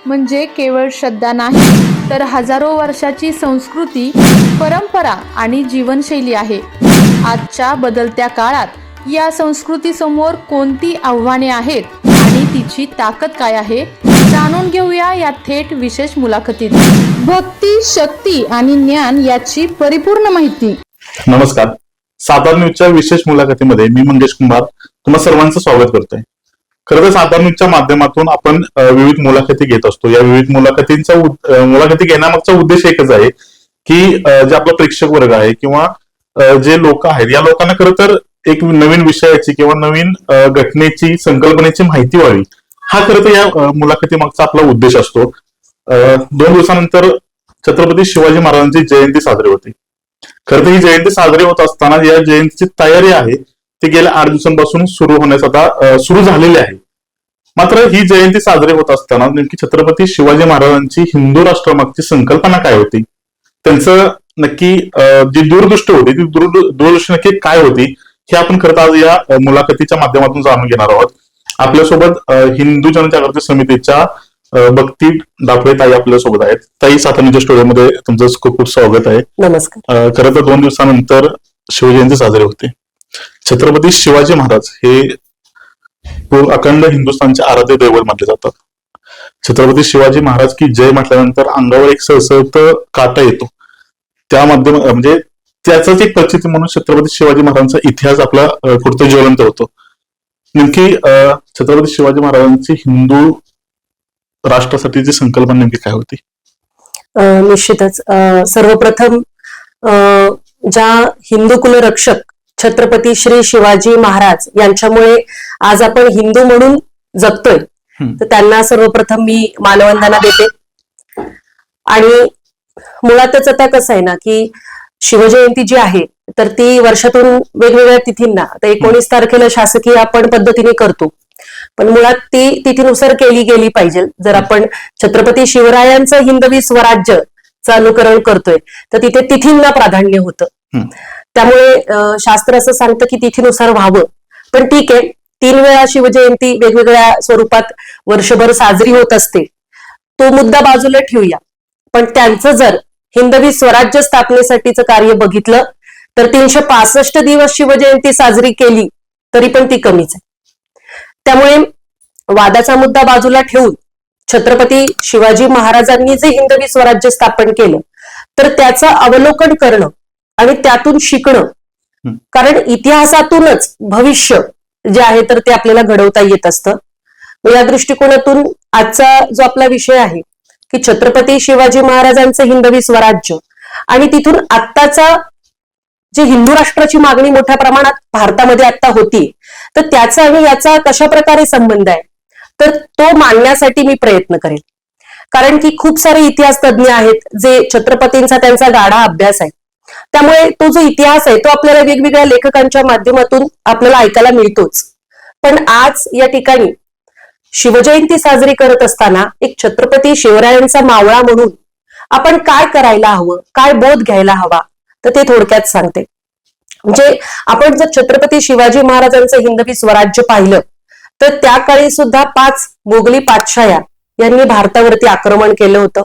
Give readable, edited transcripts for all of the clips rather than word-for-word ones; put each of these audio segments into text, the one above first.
म्हणजे केवळ श्रद्धा नाही, तर हजारो वर्षाची संस्कृती, परंपरा आणि जीवनशैली आहे. आजच्या बदलत्या काळात या संस्कृतीसमोर कोणती आव्हाने आहेत आणि तिची ताकद काय आहे, जाणून घेऊया या थेट विशेष मुलाखतीत. भक्ती, शक्ती आणि ज्ञान याची परिपूर्ण माहिती. नमस्कार. साधारण न्यूजच्या विशेष मुलाखतीमध्ये मी मंगेश कुंभार तुम्हा सर्वांचं स्वागत करतोय. खरं तर साधारण न्यूजच्या माध्यमातून आपण विविध मुलाखती घेत असतो. या विविध मुलाखती घेण्यामागचा उद्देश एकच आहे की जे आपला प्रेक्षक वर्ग आहे किंवा जे लोक आहेत, या लोकांना खरं तर एक नवीन विषयाची किंवा नवीन घटनेची, संकल्पनेची माहिती व्हावी, हा खरं तर या मुलाखती मागचा आपला उद्देश असतो. 2 दिवसानंतर छत्रपती शिवाजी महाराजांची जयंती साजरी होती. खरं तर ही जयंती साजरी होत असताना या जयंतीची तयारी आहे ती गेल्या 8 दिवसांपासून सुरू होण्यास आता सुरू झालेली आहे. मात्र ही जयंती साजरी होत असताना नेमकी छत्रपती शिवाजी महाराजांची हिंदू राष्ट्रामागची संकल्पना काय होती, त्यांचं नक्की जी दूरदृष्टी होती ती दूरदृष्टी नक्की काय होती, हे आपण खरं तर आज या मुलाखतीच्या माध्यमातून जाणून घेणार आहोत. आपल्यासोबत हिंदू जनजागृती समितीच्या भक्ती दाफळे ताई आपल्यासोबत आहेत. ताई, सातारच्या स्टुडिओमध्ये तुमचं खूप खूप स्वागत आहे. नमस्कार. खरं तर 2 दिवसानंतर शिवजयंती साजरी होते. छत्रपती शिवाजी महाराज हे अखंड हिंदुस्थानचे आराध्य दैवत मानले जातात. छत्रपती शिवाजी महाराज की जय म्हटल्यानंतर अंगावर एक सळसळत काटा येतो. त्या म्हणजे त्याचाच एक प्रचिती म्हणून छत्रपती शिवाजी महाराजांचा इतिहास आपला पुढचं ज्वलंत होतो. नेमकी छत्रपती शिवाजी महाराजांची हिंदू राष्ट्रासाठीची संकल्पना नेमकी काय होती? निश्चितच सर्वप्रथम ज्या हिंदू कुलरक्षक छत्रपती श्री शिवाजी महाराज यांच्यामुळे आज आपण हिंदू म्हणून जगतोय, तर त्यांना सर्वप्रथम मी मानवंदना देते. आणि मुळातच आता कसं आहे ना की शिवजयंती जी आहे तर ती वर्षातून वेगवेगळ्या तिथींना, आता 19 तारखेला शासकीय आपण पद्धतीने करतो, पण मुळात ती तिथीनुसार केली गेली पाहिजे. जर आपण छत्रपती शिवरायांचं हिंदवी स्वराज्यचं अनुकरण करतोय तर तिथे तिथींना प्राधान्य होतं. त्यामुळे शास्त्र असं सांगतं की तिथीनुसार व्हावं. पण ठीक आहे, 3 वेळा शिवजयंती वेगवेगळ्या स्वरूपात वर्षभर साजरी होत असते, तो मुद्दा बाजूला ठेवूया. पण त्यांचं जर हिंदवी स्वराज्य स्थापनेसाठीचं कार्य बघितलं तर 365 दिवस शिवजयंती साजरी केली तरी पण ती कमीच आहे. त्यामुळे वादाचा मुद्दा बाजूला ठेवून छत्रपती शिवाजी महाराजांनी जे हिंदवी स्वराज्य स्थापन केलं तर त्याचं अवलोकन करणं आणि त्यातून शिकणं, कारण इतिहासातूनच भविष्य जे आहे तर ते आपल्याला घडवता येत असतं. या दृष्टिकोनातून आजचा जो आपला विषय आहे की छत्रपती शिवाजी महाराजांचं हिंदवी स्वराज्य आणि तिथून आत्ताचा जे हिंदू राष्ट्राची मागणी मोठ्या प्रमाणात भारतामध्ये आता होती, तर त्याचा आणि याचा कशा प्रकारे संबंध आहे तर तो मांडण्यासाठी मी प्रयत्न करेन. कारण की खूप सारे इतिहास तज्ज्ञ आहेत जे छत्रपतींचा त्यांचा गाढा अभ्यास आहे, त्यामुळे तो जो इतिहास आहे तो आपल्याला वेगवेगळ्या लेखकांच्या माध्यमातून आपल्याला ऐकायला मिळतोच. पण आज या ठिकाणी शिवजयंती साजरी करत असताना एक छत्रपती शिवरायांचा मावळा म्हणून आपण काय करायला हवं, काय बोध घ्यायला हवा, तर ते थोडक्यात सांगते. म्हणजे आपण जर छत्रपती शिवाजी महाराजांचं हिंदवी स्वराज्य पाहिलं तर त्या काळी सुद्धा 5 मोगली पातशाह्या यांनी भारतावरती आक्रमण केलं होतं.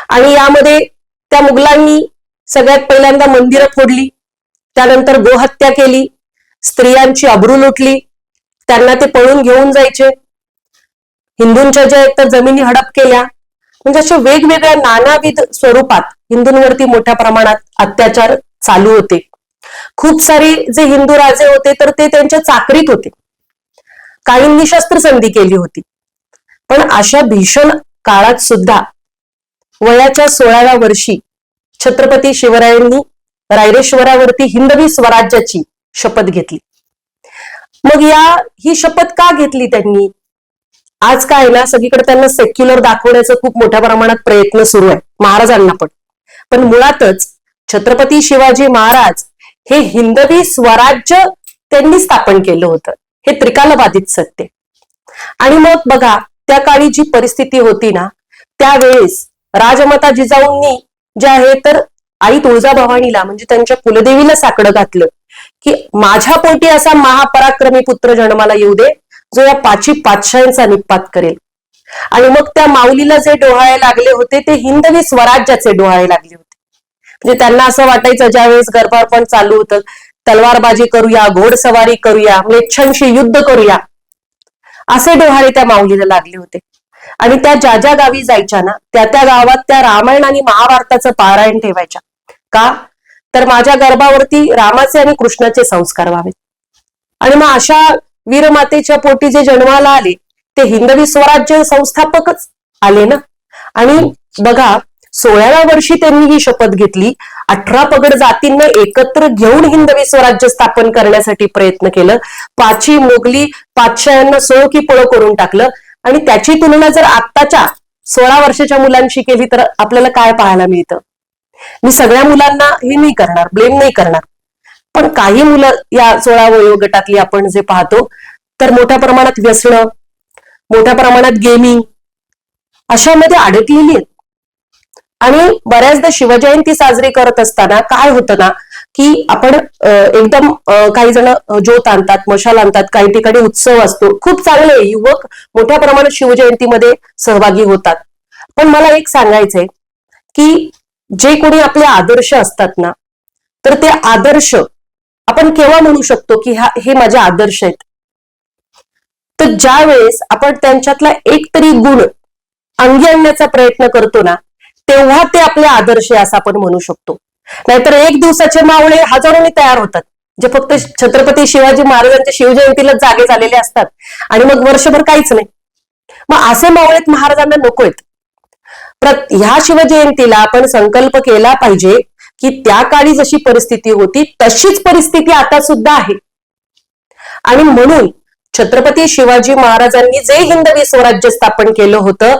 आणि यामध्ये त्या मुघलांनी सगळ्यात पहिल्यांदा मंदिरं फोडली, त्यानंतर गोहत्या केली, स्त्रियांची अब्रू लुटली, त्यांना ते पळून घेऊन जायचे, हिंदूंच्या ज्या एकतर जमिनी हडप केल्या. म्हणजे अशा वेगवेगळ्या नानाविध स्वरूपात हिंदूंवरती मोठ्या प्रमाणात अत्याचार चालू होते. खूप सारे जे हिंदू राजे होते तर ते त्यांच्या चाकरीत होते, काहींनी शस्त्रसंधी केली होती. पण अशा भीषण काळात सुद्धा वयाच्या 16व्या वर्षी छत्रपती शिवरायांनी रायरेश्वरावरती हिंदवी स्वराज्याची शपथ घेतली. मग ही शपथ का घेतली त्यांनी? आज काय ना, सगळीकडे त्यांना सेक्युलर दाखवण्याचा खूप मोठ्या प्रमाणात प्रयत्न सुरू आहे, महाराजांना पण मुळातच छत्रपती शिवाजी महाराज हे हिंदवी स्वराज्य त्यांनी स्थापन केलं होतं, हे त्रिकालबाधित सत्य. आणि मग बघा, त्या काळी जी परिस्थिती होती ना, त्यावेळेस राजमाता जिजाऊंनी जे आहे तर आई तुळजाभवानीला म्हणजे त्यांच्या कुलदेवीला साकडं घातलं की माझ्या पोटी असा महापराक्रमी पुत्र जन्माला येऊ दे जो या 5 पातशाह्यांचा निपात करेल. आणि मग त्या माऊलीला जे डोहाळे लागले होते ते हिंदवी स्वराज्याचे डोहाळे लागले होते. म्हणजे त्यांना असं वाटायचं ज्यावेळेस गर्भारपण चालू होतं, तलवारबाजी करूया, घोडसवारी करूया, म्लेच्छांशी युद्ध करूया, असे डोहाळे त्या माऊलीला लागले होते. आणि त्या ज्या ज्या गावी जायच्या ना, त्या त्या गावात त्या रामायण आणि महाभारताचं पारायण ठेवायच्या. का? तर माझ्या गर्भावरती रामाचे आणि कृष्णाचे संस्कार व्हावेत. आणि मग अशा वीरमातेच्या पोटी जे जन्माला आले ते हिंदवी स्वराज्य संस्थापकच आले ना. आणि बघा, 16व्या वर्षी त्यांनी ही शपथ घेतली. 18 पगड जातींना एकत्र घेऊन हिंदवी स्वराज्य स्थापन करण्यासाठी प्रयत्न केलं. 5ही मोगली पातशाह्यांना सो की पळो करून टाकलं. आणि त्याची तुलना जर आत्ताच्या 16 वर्षाच्या मुलांशी केली तर आपल्याला काय पाहायला मिळतं? मी सगळ्या मुलांना हे नाही करणार, ब्लेम नाही करणार, पण काही मुलं या 16 वयोगटातली आपण जे पाहतो तर मोठ्या प्रमाणात व्यसनं, मोठ्या प्रमाणात गेमिंग अशामध्ये अडकलेली आहेत. आणि बऱ्याचदा शिवजयंती साजरी करत असताना काय होतं ना, की आपण एकदम काही जण ज्योत आणतात, मशाल आणतात, काही ठिकाणी उत्सव असतो, खूप चांगले युवक मोठ्या प्रमाणात शिवजयंतीमध्ये सहभागी होतात. पण मला एक सांगायचंय की जे कोणी आपले आदर्श असतात ना, तर ते आदर्श आपण केव्हा म्हणू शकतो की हे माझे आदर्श आहेत? तर ज्या वेळेस आपण त्यांच्यातला एक तरी गुण अंगी आणण्याचा प्रयत्न करतो ना, तेव्हा ते आपले आदर्श आहे असं आपण म्हणू शकतो. नाहीतर एक दिवसाचे मावळे हजारोनी तयार होतात, जे फक्त छत्रपती शिवाजी महाराजांच्या शिवजयंतीला जागे झालेले असतात आणि मग वर्षभर काहीच नाही. मग असे मावळेत महाराजांना नकोयत. ह्या शिवजयंतीला आपण संकल्प केला पाहिजे की त्या काळी जशी परिस्थिती होती तशीच परिस्थिती आता सुद्धा आहे. आणि म्हणून छत्रपती शिवाजी महाराजांनी जे हिंदवी स्वराज्य स्थापन केलं होतं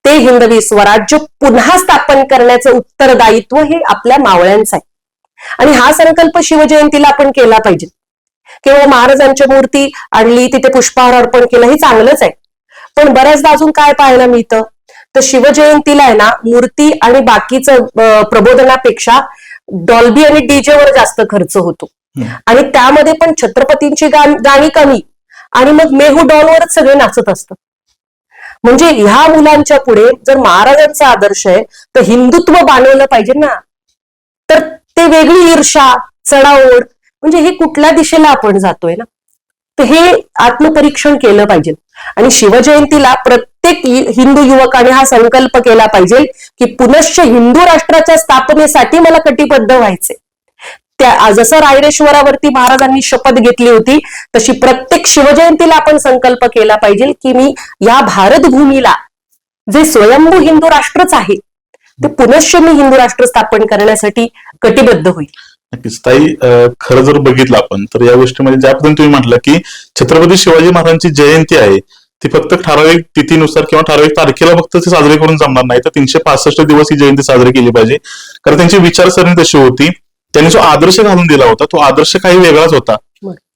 ते हिंदवी स्वराज्य पुन्हा स्थापन करण्याचं उत्तरदायित्व हे आपल्या मावळ्यांचं आहे. आणि हा संकल्प शिवजयंतीला आपण केला पाहिजे. किंवा महाराजांच्या मूर्ती आणली, तिथे पुष्पहार अर्पण केलं, हे चांगलंच आहे. पण बऱ्याचदा अजून काय पाहायला मिळतं, तर शिवजयंतीला आहे ना, मूर्ती आणि बाकीचं प्रबोधनापेक्षा डॉल्बी आणि डीजे वर जास्त खर्च होतो. आणि त्यामध्ये पण छत्रपतींची गाणी कमी, आणि मग मेहू डॉलवरच सगळे नाचत असतात. म्हणजे ह्या मुलांच्या पुढे जर महाराजांचा आदर्श आहे तर हिंदुत्व बांधवलं पाहिजे ना, तर ते वेगळी ईर्षा, चढाओढ, म्हणजे हे कुठल्या दिशेला आपण जातोय ना. तर हे आत्मपरीक्षण केलं पाहिजे. आणि शिवजयंतीला प्रत्येक हिंदू युवकाने हा संकल्प केला पाहिजे की पुनश्च हिंदू राष्ट्राच्या स्थापनेसाठी मला कटिबद्ध व्हायचे. त्या जसं रायरेश्वरावरती महाराजांनी शपथ घेतली होती तशी प्रत्येक शिवजयंतीला आपण संकल्प केला पाहिजे की मी या भारत भूमीला जे स्वयंभू हिंदू राष्ट्रच आहे ते पुनश्च मी हिंदू राष्ट्र स्थापन करण्यासाठी कटिबद्ध होईल. नक्कीच ताई, खरं जर बघितलं आपण तर या गोष्टीमध्ये ज्या पद्धतीने तुम्ही म्हटलं की छत्रपती शिवाजी महाराजांची जयंती आहे ती फक्त ठराविक तिथीनुसार किंवा ठराविक तारखेला फक्त ती साजरी करून जमणार नाही, तर 365 दिवस ही जयंती साजरी केली पाहिजे. कारण त्यांची विचारसरणी तशी होती, त्यांनी जो आदर्श घालून दिला होता तो आदर्श काही वेगळाच होता.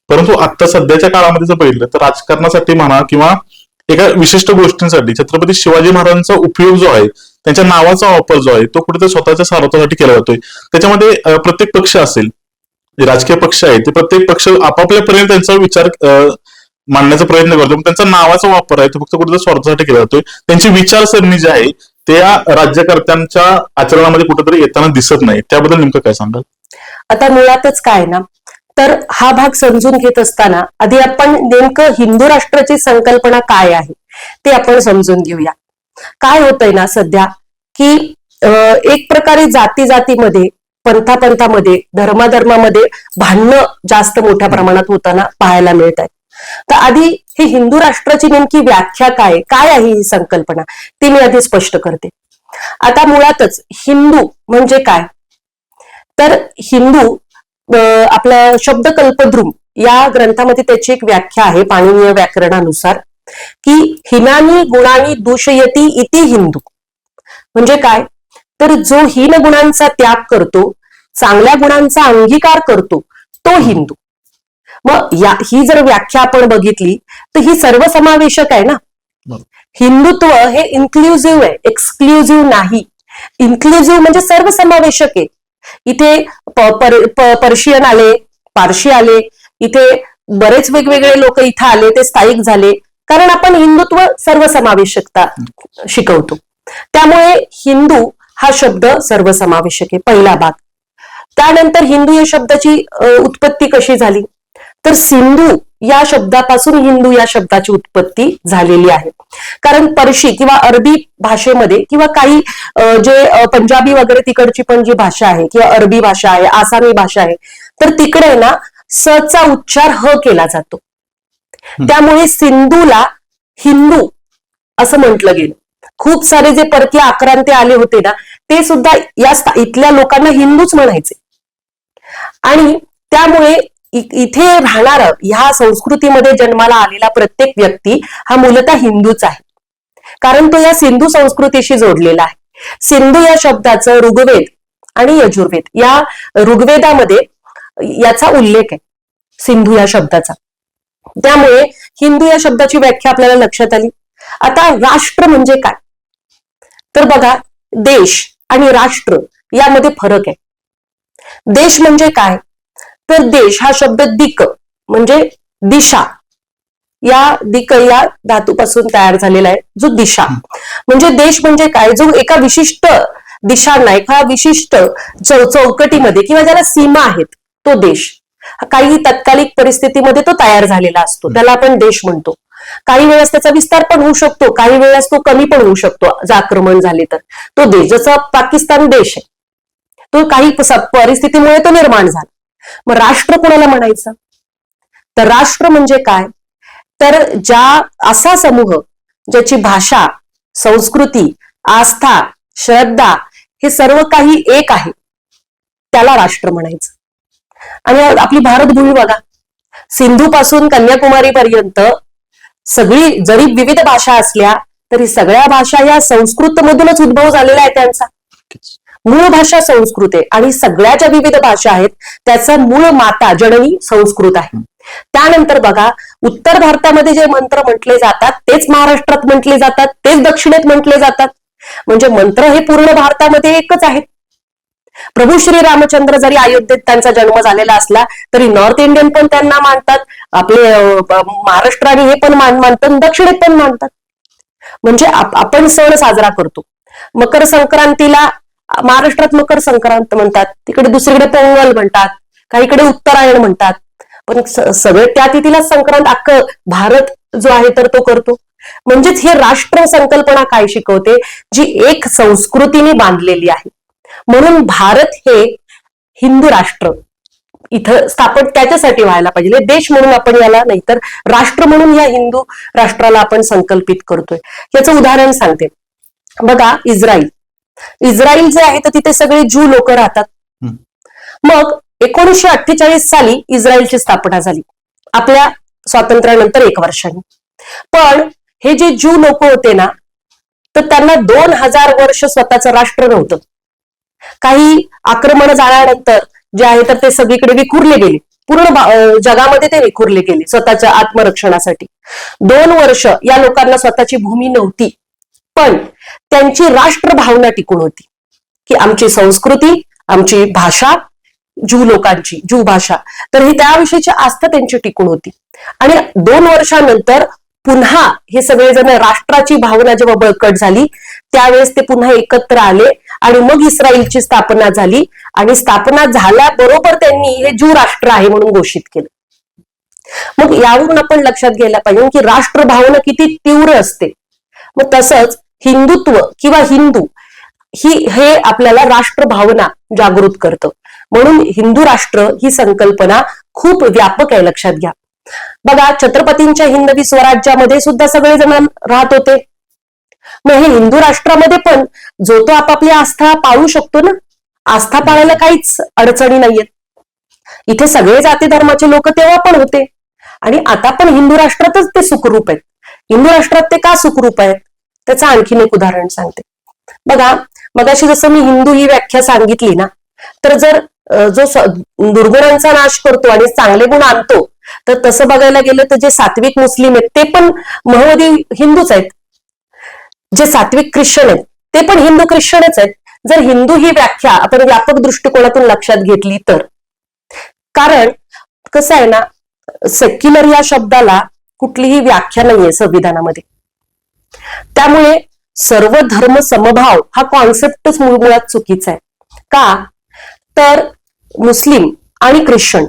परंतु आता सध्याच्या काळामध्ये जर बघितलं तर राजकारणासाठी म्हणा किंवा एका विशिष्ट गोष्टींसाठी छत्रपती शिवाजी महाराजांचा उपयोग जो आहे, त्यांच्या नावाचा वापर जो आहे तो कुठेतरी स्वतःच्या स्वार्थासाठी केला जातोय. त्याच्यामध्ये प्रत्येक पक्ष असेल, जे राजकीय पक्ष आहे ते प्रत्येक पक्ष आपापल्यापर्यंत त्यांचा विचार मांडण्याचा प्रयत्न करतो, पण त्यांचा नावाचा वापर आहे तो फक्त कुठेतरी स्वार्थासाठी केला जातोय. त्यांची विचारसरणी जी आहे त्या राज्यकर्त्यांच्या आचरणामध्ये कुठेतरी येताना दिसत नाही. त्याबद्दल नेमकं काय सांगाल? आता मुळातच काय ना, तर हा भाग समजून घेत असताना आधी आपण नेमकं हिंदू राष्ट्राची संकल्पना काय आहे ते आपण समजून घेऊया. काय होतंय ना सध्या की एक प्रकारे जाती जातीमध्ये, पंथामध्ये, धर्मामध्ये भांडणं जास्त मोठ्या प्रमाणात होताना पाहायला मिळत आहे. तर आधी हे हिंदू राष्ट्राची नेमकी व्याख्या काय आहे ही संकल्पना ती मी आधी स्पष्ट करते. आता मुळातच हिंदू म्हणजे काय, तर हिंदू आपला शब्दकल्पद्रुम या ग्रंथामध्ये त्याची एक व्याख्या आहे पाणिनीय व्याकरणानुसार की हिनानी गुणानी दूषयती इति हिंदू. म्हणजे काय, तर जो हीन गुणांचा त्याग करतो, चांगल्या गुणांचा अंगीकार करतो तो हिंदू. मग ही जर व्याख्या आपण बघितली तर ही सर्वसमावेशक आहे ना. हिंदुत्व हे इन्क्लुझिव्ह आहे, एक्सक्लुझिव्ह नाही. इन्क्लुझिव्ह म्हणजे सर्वसमावेशक आहे. इथे पर्शियन आले, पारशी आले, इथे बरेच वेगवेगळे लोक इथं आले, ते स्थायिक झाले, कारण आपण हिंदुत्व सर्वसमावेशकता शिकवतो. त्यामुळे हिंदू हा शब्द सर्वसमावेशक आहे, पहिला भाग. त्यानंतर हिंदू या शब्दाची उत्पत्ती कशी झाली, तर सिंधू या शब्दापासून हिंदू या शब्दाची उत्पत्ती झालेली आहे. कारण पर्शी किंवा अरबी भाषेमध्ये किंवा काही जे पंजाबी वगैरे तिकडची पण जी भाषा आहे किंवा अरबी भाषा आहे, आसामी भाषा आहे, तर तिकडे ना स चा उच्चार ह केला जातो. त्यामुळे सिंधूला हिंदू असं म्हटलं गेलं. खूप सारे जे परकीय आक्रांते आले होते ना, ते सुद्धा या इथल्या लोकांना हिंदूच म्हणायचे. आणि त्यामुळे इथे राहणारा, ह्या संस्कृतीमध्ये जन्माला आलेला प्रत्येक व्यक्ती हा मूलतः हिंदूच आहे, कारण तो या सिंधू संस्कृतीशी जोडलेला आहे. सिंधू या शब्दाचं ऋग्वेद आणि यजुर्वेद या ऋग्वेदामध्ये याचा उल्लेख आहे, सिंधू या शब्दाचा. त्यामुळे हिंदू या शब्दाची व्याख्या आपल्याला लक्षात आली. आता राष्ट्र म्हणजे काय, तर बघा, देश आणि राष्ट्र यामध्ये फरक आहे. देश म्हणजे काय, तर देश हा शब्द दिक म्हणजे दिशा, या दिक या धातूपासून तयार झालेला आहे, जो दिशा म्हणजे देश म्हणजे काय, जो एका विशिष्ट दिशांना, एका विशिष्ट चौकटीमध्ये किंवा ज्याला सीमा आहेत, तो देश. काही तत्कालिक परिस्थितीमध्ये तो तयार झालेला असतो, त्याला आपण देश म्हणतो. काही वेळेस त्याचा विस्तार पण होऊ शकतो, काही वेळेस तो कमी पण होऊ शकतो, जर आक्रमण झाले तर. तो देश, जसं पाकिस्तान देश आहे, तो काही परिस्थितीमुळे तो निर्माण झाला. मग राष्ट्र कोणाला म्हणायचं, तर राष्ट्र म्हणजे काय, तर असा समूह ज्याची भाषा, संस्कृती, आस्था, श्रद्धा हे सर्व काही एक आहे, त्याला राष्ट्र म्हणायचं. आणि आपली भारतभूमी बघा, सिंधू पासून कन्याकुमारी पर्यंत सगळी जरी विविध भाषा असल्या तरी सगळ्या भाषा या संस्कृत मधूनच उद्भव झालेला आहे. त्यांचा मूळ भाषा संस्कृत आहे आणि सगळ्या ज्या विविध भाषा आहेत त्याचा मूळ माता जननी संस्कृत आहे. त्यानंतर बघा, उत्तर भारतामध्ये जे मंत्र म्हटले जातात तेच महाराष्ट्रात म्हटले जातात, तेच दक्षिणेत म्हटले जातात. म्हणजे मंत्र हे पूर्ण भारतामध्ये एकच आहेत. प्रभू श्री रामचंद्र जरी अयोध्येत त्यांचा जन्म झालेला असला तरी नॉर्थ इंडियन पण त्यांना मानतात, आपले महाराष्ट्राने हे पण मानतात, दक्षिणेत पण मानतात. म्हणजे आपण सण साजरा करतो. मकर संक्रांतीला महाराष्ट्रात मकर संक्रांत म्हणतात, तिकडे दुसरीकडे पोंगल म्हणतात, काहीकडे उत्तरायण म्हणतात, पण सगळे त्या तिथीला संक्रांत अख्खं भारत जो आहे तर तो करतो. म्हणजेच हे राष्ट्र संकल्पना काय शिकवते, जी एक संस्कृतीने बांधलेली आहे. म्हणून भारत हे हिंदू राष्ट्र इथं स्थापन त्याच्यासाठी व्हायला पाहिजे. देश म्हणून आपण याला, नाही तर राष्ट्र म्हणून या हिंदू राष्ट्राला आपण संकल्पित करतोय. याचं उदाहरण सांगते. बघा, इस्रायल जे आहे तर तिथे सगळे ज्यू लोक राहतात. मग 1948 साली इस्रायलची स्थापना झाली, आपल्या स्वातंत्र्यानंतर 1 वर्षांनी. पण हे जे ज्यू लोक होते ना, तर त्यांना 2000 वर्ष स्वतःचं राष्ट्र नव्हतं. काही आक्रमण झाल्यानंतर जे आहे तर ते सगळीकडे विखुरले गेले, पूर्ण जगामध्ये ते विखुरले गेले स्वतःच्या आत्मरक्षणासाठी. 2 वर्ष या लोकांना स्वतःची भूमी नव्हती, पण त्यांची राष्ट्र भावना टिकून होती की आमची संस्कृती, आमची भाषा, ज्यू भाषा, तर ही त्याविषयीची आस्था त्यांची टिकून होती. आणि 2 वर्षानंतर पुन्हा हे सगळेजण राष्ट्राची भावना जेव्हा बळकट झाली त्यावेळेस ते पुन्हा एकत्र आले आणि मग इस्रायलची स्थापना झाली. आणि स्थापना झाल्याबरोबर त्यांनी हे ज्यू राष्ट्र आहे म्हणून घोषित केलं. मग यावरून आपण लक्षात घ्यायला पाहिजे की राष्ट्र भावना किती तीव्र असते. मग तसंच हिंदुत्व किंवा हिंदू हे आपल्याला राष्ट्र भावना जागृत करतं. म्हणून हिंदू राष्ट्र ही संकल्पना खूप व्यापक आहे, लक्षात घ्या. बघा, छत्रपतींच्या हिंदवी स्वराज्यामध्ये सुद्धा सगळेजण राहत होते. मग हे हिंदू राष्ट्रामध्ये पण जो तो आपापली आस्था पाळू शकतो ना, आस्था पाळायला काहीच अडचणी नाहीयेत. इथे सगळे जाती धर्माचे लोक तेव्हा पण होते आणि आता पण हिंदू राष्ट्रातच ते सुखरूप आहेत. हिंदू राष्ट्रात ते का सुखरूप आहेत त्याचं आणखीन एक उदाहरण सांगते. बघा, मगाशी जसं मी हिंदू ही व्याख्या सांगितली ना, तर जर जो दुर्गुणांचा नाश करतो आणि चांगले गुण आणतो, तर तसं बघायला गेलं तर जे सात्विक मुस्लिम आहेत ते पण महमदी हिंदूच आहेत, जे सात्विक ख्रिश्चन आहेत ते पण हिंदू ख्रिश्चनच आहेत. जर हिंदू ही व्याख्या आपण व्यापक दृष्टिकोनातून लक्षात घेतली तर. कारण कसं आहे ना, सेक्युलर या शब्दाला कुठलीही व्याख्या नाहीये संविधानामध्ये. त्यामुळे सर्व धर्म समभाव हा कॉन्सेप्टच मुळात चुकीचा आहे. का तर मुस्लिम आणि ख्रिश्चन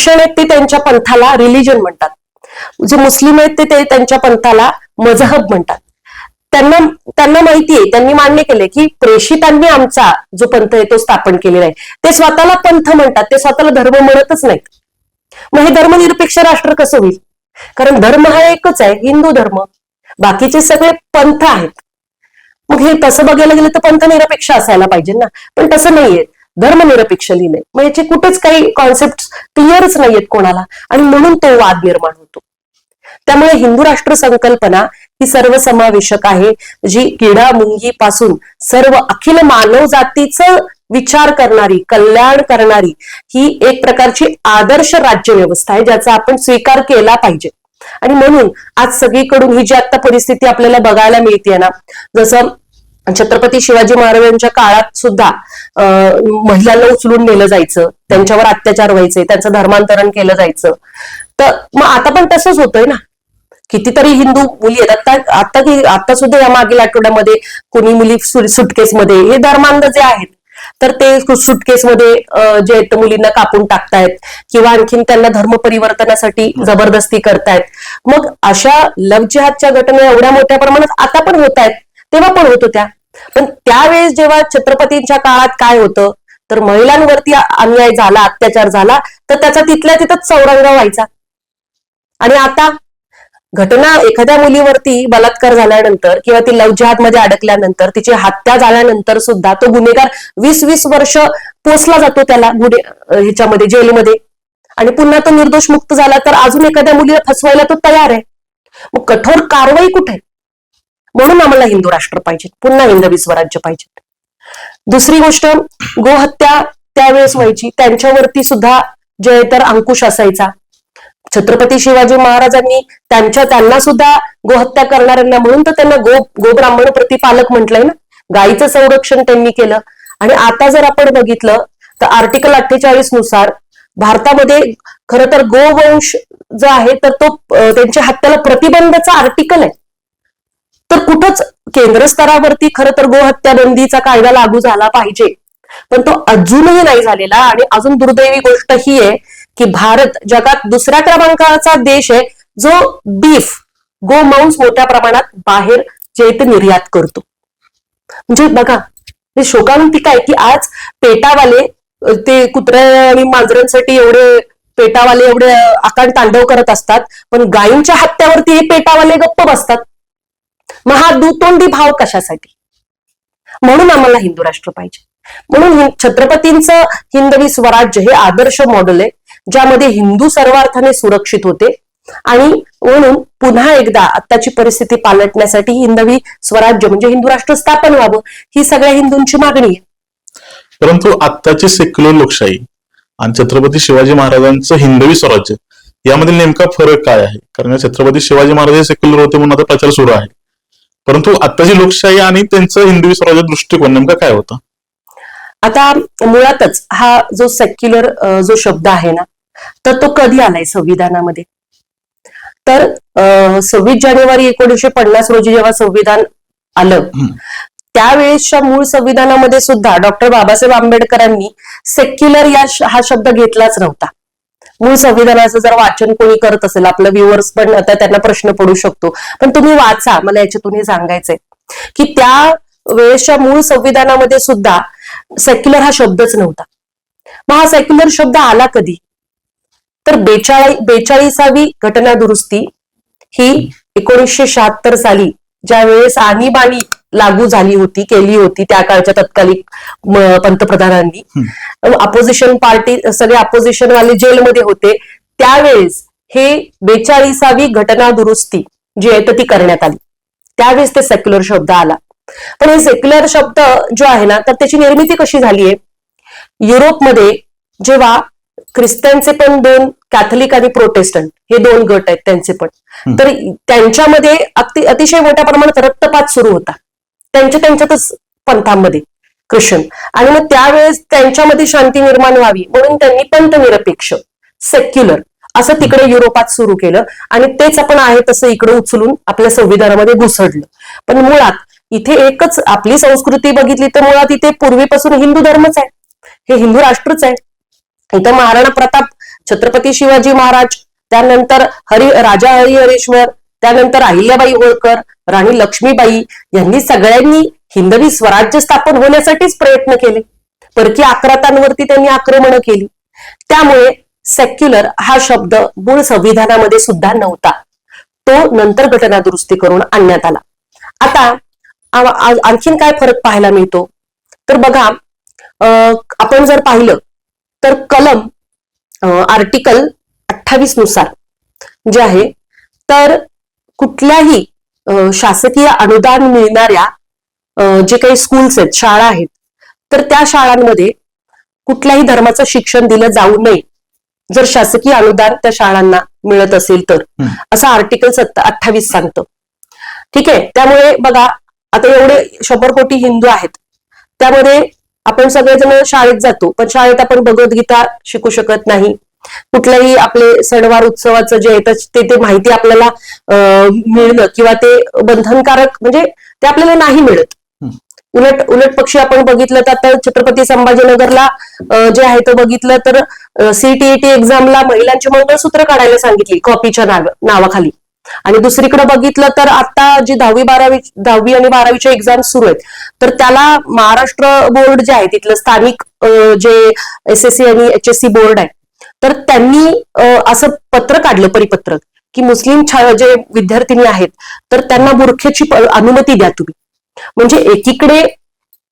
आहेत ते त्यांच्या पंथाला रिलिजन म्हणतात, जे मुस्लिम आहेत ते त्यांच्या पंथाला मजहब म्हणतात. त्यांना माहितीये, त्यांनी मान्य केले की प्रेषितांनी आमचा जो पंथ आहे तो स्थापन केलेला आहे. ते स्वतःला पंथ म्हणतात, ते स्वतःला धर्म म्हणतच नाहीत. मग हे धर्मनिरपेक्ष राष्ट्र कसं होईल? कारण धर्म हा एकच आहे, हिंदू धर्म. बाकीचे सगळे पंथ आहेत. मग हे तसं बघायला गेलं तर पंथ निरपेक्ष असायला पाहिजे ना, पण तसं नाहीये, धर्मनिरपेक्ष लिहिलंय. मग याचे कुठेच काही कॉन्सेप्ट क्लिअरच नाहीयेत कोणाला, आणि म्हणून तो वाद निर्माण होतो. त्यामुळे हिंदू राष्ट्र संकल्पना ही सर्वसमावेशक आहे, जी किडा मुंगी पासून सर्व अखिल मानव जातीचं विचार करणारी, कल्याण करणारी ही एक प्रकारची आदर्श राज्य व्यवस्था आहे, ज्याचा आपण स्वीकार केला पाहिजे. आणि म्हणून आज सगळीकडून ही जी आता परिस्थिती आपल्याला बघायला मिळते ना, जसं छत्रपती शिवाजी महाराजांच्या काळात सुद्धा महिलांना उचलून नेलं जायचं, त्यांच्यावर अत्याचार व्हायचे, त्यांचं धर्मांतरण केलं जायचं. तर मग आता पण तसंच होतंय ना. कितीतरी हिंदू मुली आहेत आता सुद्धा या मागील आठवड्यामध्ये कोणी मुली सुटकेसमध्ये, हे धर्मांध जे आहेत तर ते सुटकेसमध्ये जे आहेत मुलींना कापून टाकतायत किंवा आणखीन त्यांना धर्म परिवर्तनासाठी जबरदस्ती करतायत. मग अशा लव्ह जिहादच्या घटना एवढ्या मोठ्या प्रमाणात आता पण होत आहेत, तेव्हा पण होत होत्या. पण त्यावेळेस जेव्हा छत्रपतींच्या काळात काय होतं, तर महिलांवरती अन्याय झाला, अत्याचार झाला, तर त्याचा तिथल्या तिथंच चौरंग व्हायचा. आणि आता घटना एखाद्या मुलीवरती बलात्कार झाल्यानंतर किंवा ती लव्ह जिहाद मध्ये अडकल्यानंतर, तिची हत्या झाल्यानंतर सुद्धा तो गुन्हेगार 20-20 वर्ष पोचला जातो त्याला ह्याच्यामध्ये, जेलमध्ये. आणि पुन्हा तो निर्दोष मुक्त झाला तर अजून एखाद्या मुलीला फसवायला तो तयार आहे. मग कठोर कारवाई कुठे? म्हणून आम्हाला हिंदू राष्ट्र पाहिजे, पुन्हा हिंदवी स्वराज्य पाहिजे. दुसरी गोष्ट, गोहत्या त्यावेळेस व्हायची, त्यांच्यावरती सुद्धा जे तर अंकुश असायचा. छत्रपती शिवाजी महाराजांनी त्यांना सुद्धा गोहत्या करणाऱ्यांना, म्हणून तर त्यांना गोब्राह्मण प्रतिपालक म्हटलंय ना. गायीचं संरक्षण त्यांनी केलं. आणि आता जर आपण बघितलं तर आर्टिकल 48 नुसार भारतामध्ये खरं तर गोवंश जो आहे तर तो त्यांच्या हत्याला प्रतिबंधाचा आर्टिकल आहे. तर कुठंच केंद्र स्तरावरती खरं तर गोहत्या बंदीचा कायदा लागू झाला पाहिजे, पण तो अजूनही नाही झालेला. आणि अजून दुर्दैवी गोष्ट ही आहे की भारत जगात दुसऱ्या क्रमांकाचा देश आहे जो गोमांस मोठ्या प्रमाणात बाहेर जे ते निर्यात करतो. म्हणजे बघा, हे शोकांतिक आहे की आज पेटावाले ते कुत्र्या आणि मांजरांसाठी एवढे आकांड तांडव करत असतात, पण गायींच्या हत्यावरती हे पेटावाले गप्प बसतात. मग हा दुतोंडी भाव कशासाठी? म्हणून आम्हाला हिंदू राष्ट्र पाहिजे. म्हणून छत्रपतींचं हिंदवी स्वराज्य हे आदर्श मॉडेल आहे, ज्यामध्ये हिंदू सर्वार्थाने सुरक्षित होते. आणि म्हणून पुन्हा एकदा आत्ताची परिस्थिती पालटण्यासाठी हिंदवी स्वराज्य म्हणजे हिंदू राष्ट्र स्थापन व्हावं, ही सगळ्या हिंदूंची मागणी आहे. परंतु आत्ताची सेक्युलर लोकशाही आणि छत्रपती शिवाजी महाराजांचं हिंदवी स्वराज्य यामधील नेमका फरक काय आहे? कारण छत्रपती शिवाजी महाराज हे सेक्युलर होते म्हणून आता प्रचार सुरू आहे, परंतु आत्ताची लोकशाही आणि त्यांचं हिंदवी स्वराज्य दृष्टिकोन नेमका काय होता? आता मुळातच हा जो सेक्युलर जो शब्द आहे ना, तर तो कधी आलाय संविधानामध्ये? तर 26 जानेवारी 1950 रोजी जेव्हा संविधान आलं, त्यावेळेसच्या मूळ संविधानामध्ये सुद्धा डॉक्टर बाबासाहेब आंबेडकरांनी सेक्युलर हा शब्द घेतलाच नव्हता. मूळ संविधानाचं जर वाचन कोणी करत असेल, आपलं व्ह्युअर्स पण आता त्यांना प्रश्न पडू शकतो, पण तुम्ही वाचा, मला याच्यातून हे सांगायचंय की त्या वेळेसच्या मूळ संविधानामध्ये सुद्धा सेक्युलर हा शब्दच नव्हता. मग हा सेक्युलर शब्द आला कधी? तर 42वी घटना दुरुस्ती ही 1976 साली ज्या वेळेस आणीबाणी लागू झाली होती, केली होती त्या काळच्या तत्कालीन पंतप्रधानांनी, अपोजिशन पार्टी सगळे अपोजिशन वाले जेलमध्ये होते, त्यावेळेस हे 42वी घटना दुरुस्ती जी आहे तर ती करण्यात आली. त्यावेळेस ते सेक्युलर शब्द आला. पण हे सेक्युलर शब्द जो आहे ना, तर त्याची निर्मिती कशी झाली आहे? युरोपमध्ये जेव्हा ख्रिस्त्यांचे पण 2 कॅथलिक आणि प्रोटेस्टंट हे 2 गट आहेत त्यांचे पण, तर त्यांच्यामध्ये अतिशय मोठ्या प्रमाणात रक्तपात सुरू होता त्यांच्यातच पंथांमध्ये, ख्रिश्चन. आणि मग त्यावेळेस त्यांच्यामध्ये शांती निर्माण व्हावी म्हणून त्यांनी पंथ निरपेक्ष सेक्युलर असं तिकडे युरोपात सुरू केलं आणि तेच आपण आहे तसं इकडे उचलून आपल्या संविधानामध्ये घुसडलं. पण मुळात इथे एकच आपली संस्कृती बघितली तर मुळात इथे पूर्वीपासून हिंदू धर्मच आहे, हे हिंदू राष्ट्रच आहे. इथं महाराणा प्रताप, छत्रपती शिवाजी महाराज, त्यानंतर राजा हरिहरेश्वर, त्यानंतर अहिल्याबाई होळकर, राणी लक्ष्मीबाई यांनी सगळ्यांनी हिंदवी स्वराज्य स्थापन होण्यासाठीच प्रयत्न केले. परकी आक्रमणांवरती त्यांनी आक्रमणं केली. त्यामुळे सेक्युलर हा शब्द मूळ संविधानामध्ये सुद्धा नव्हता, तो नंतर घटना दुरुस्ती करून आणण्यात आला. आता आणखीन काय फरक पाहायला मिळतो तर बघा, आपण जर पाहिलं तर कलम आर्टिकल 28 नुसार जे आहे तर कुठल्याही शासकीय अनुदान मिळणाऱ्या जे काही स्कूल्स आहेत, शाळा आहेत, तर त्या शाळांमध्ये कुठल्याही धर्माचं शिक्षण दिलं जाऊ नये जर शासकीय अनुदान त्या शाळांना मिळत असेल तर, असं आर्टिकल 28 सांगतं. ठीक आहे. त्यामुळे बघा, आता एवढे 100 कोटी हिंदू आहेत, त्यामध्ये आपण सगळेजण शाळेत जातो, पण शाळेत आपण भगवद्गीता शिकू शकत नाही. कुठल्याही आपले सणवार उत्सवाचं जे आहे ते माहिती आपल्याला मिळणं किंवा ते बंधनकारक म्हणजे ते आपल्याला नाही मिळत. उलट पक्षी आपण बघितलं तर आता छत्रपती संभाजीनगरला जे आहे तो बघितलं तर CTET एक्झामला महिलांची मंगळसूत्र काढायला सांगितली कॉपीच्या नावाखाली. आणि दुसरीकडे बघितलं तर आता जी 10वी आणि 12वीच्या एक्झाम सुरू आहेत तर त्याला महाराष्ट्र बोर्ड जे आहे तिथलं स्थानिक जे SSC आणि HSC बोर्ड आहे तर त्यांनी असं पत्र काढलं, परिपत्रक, की मुस्लिम जे विद्यार्थिनी आहेत तर त्यांना बुरख्याची अनुमती द्या तुम्ही. म्हणजे एकीकडे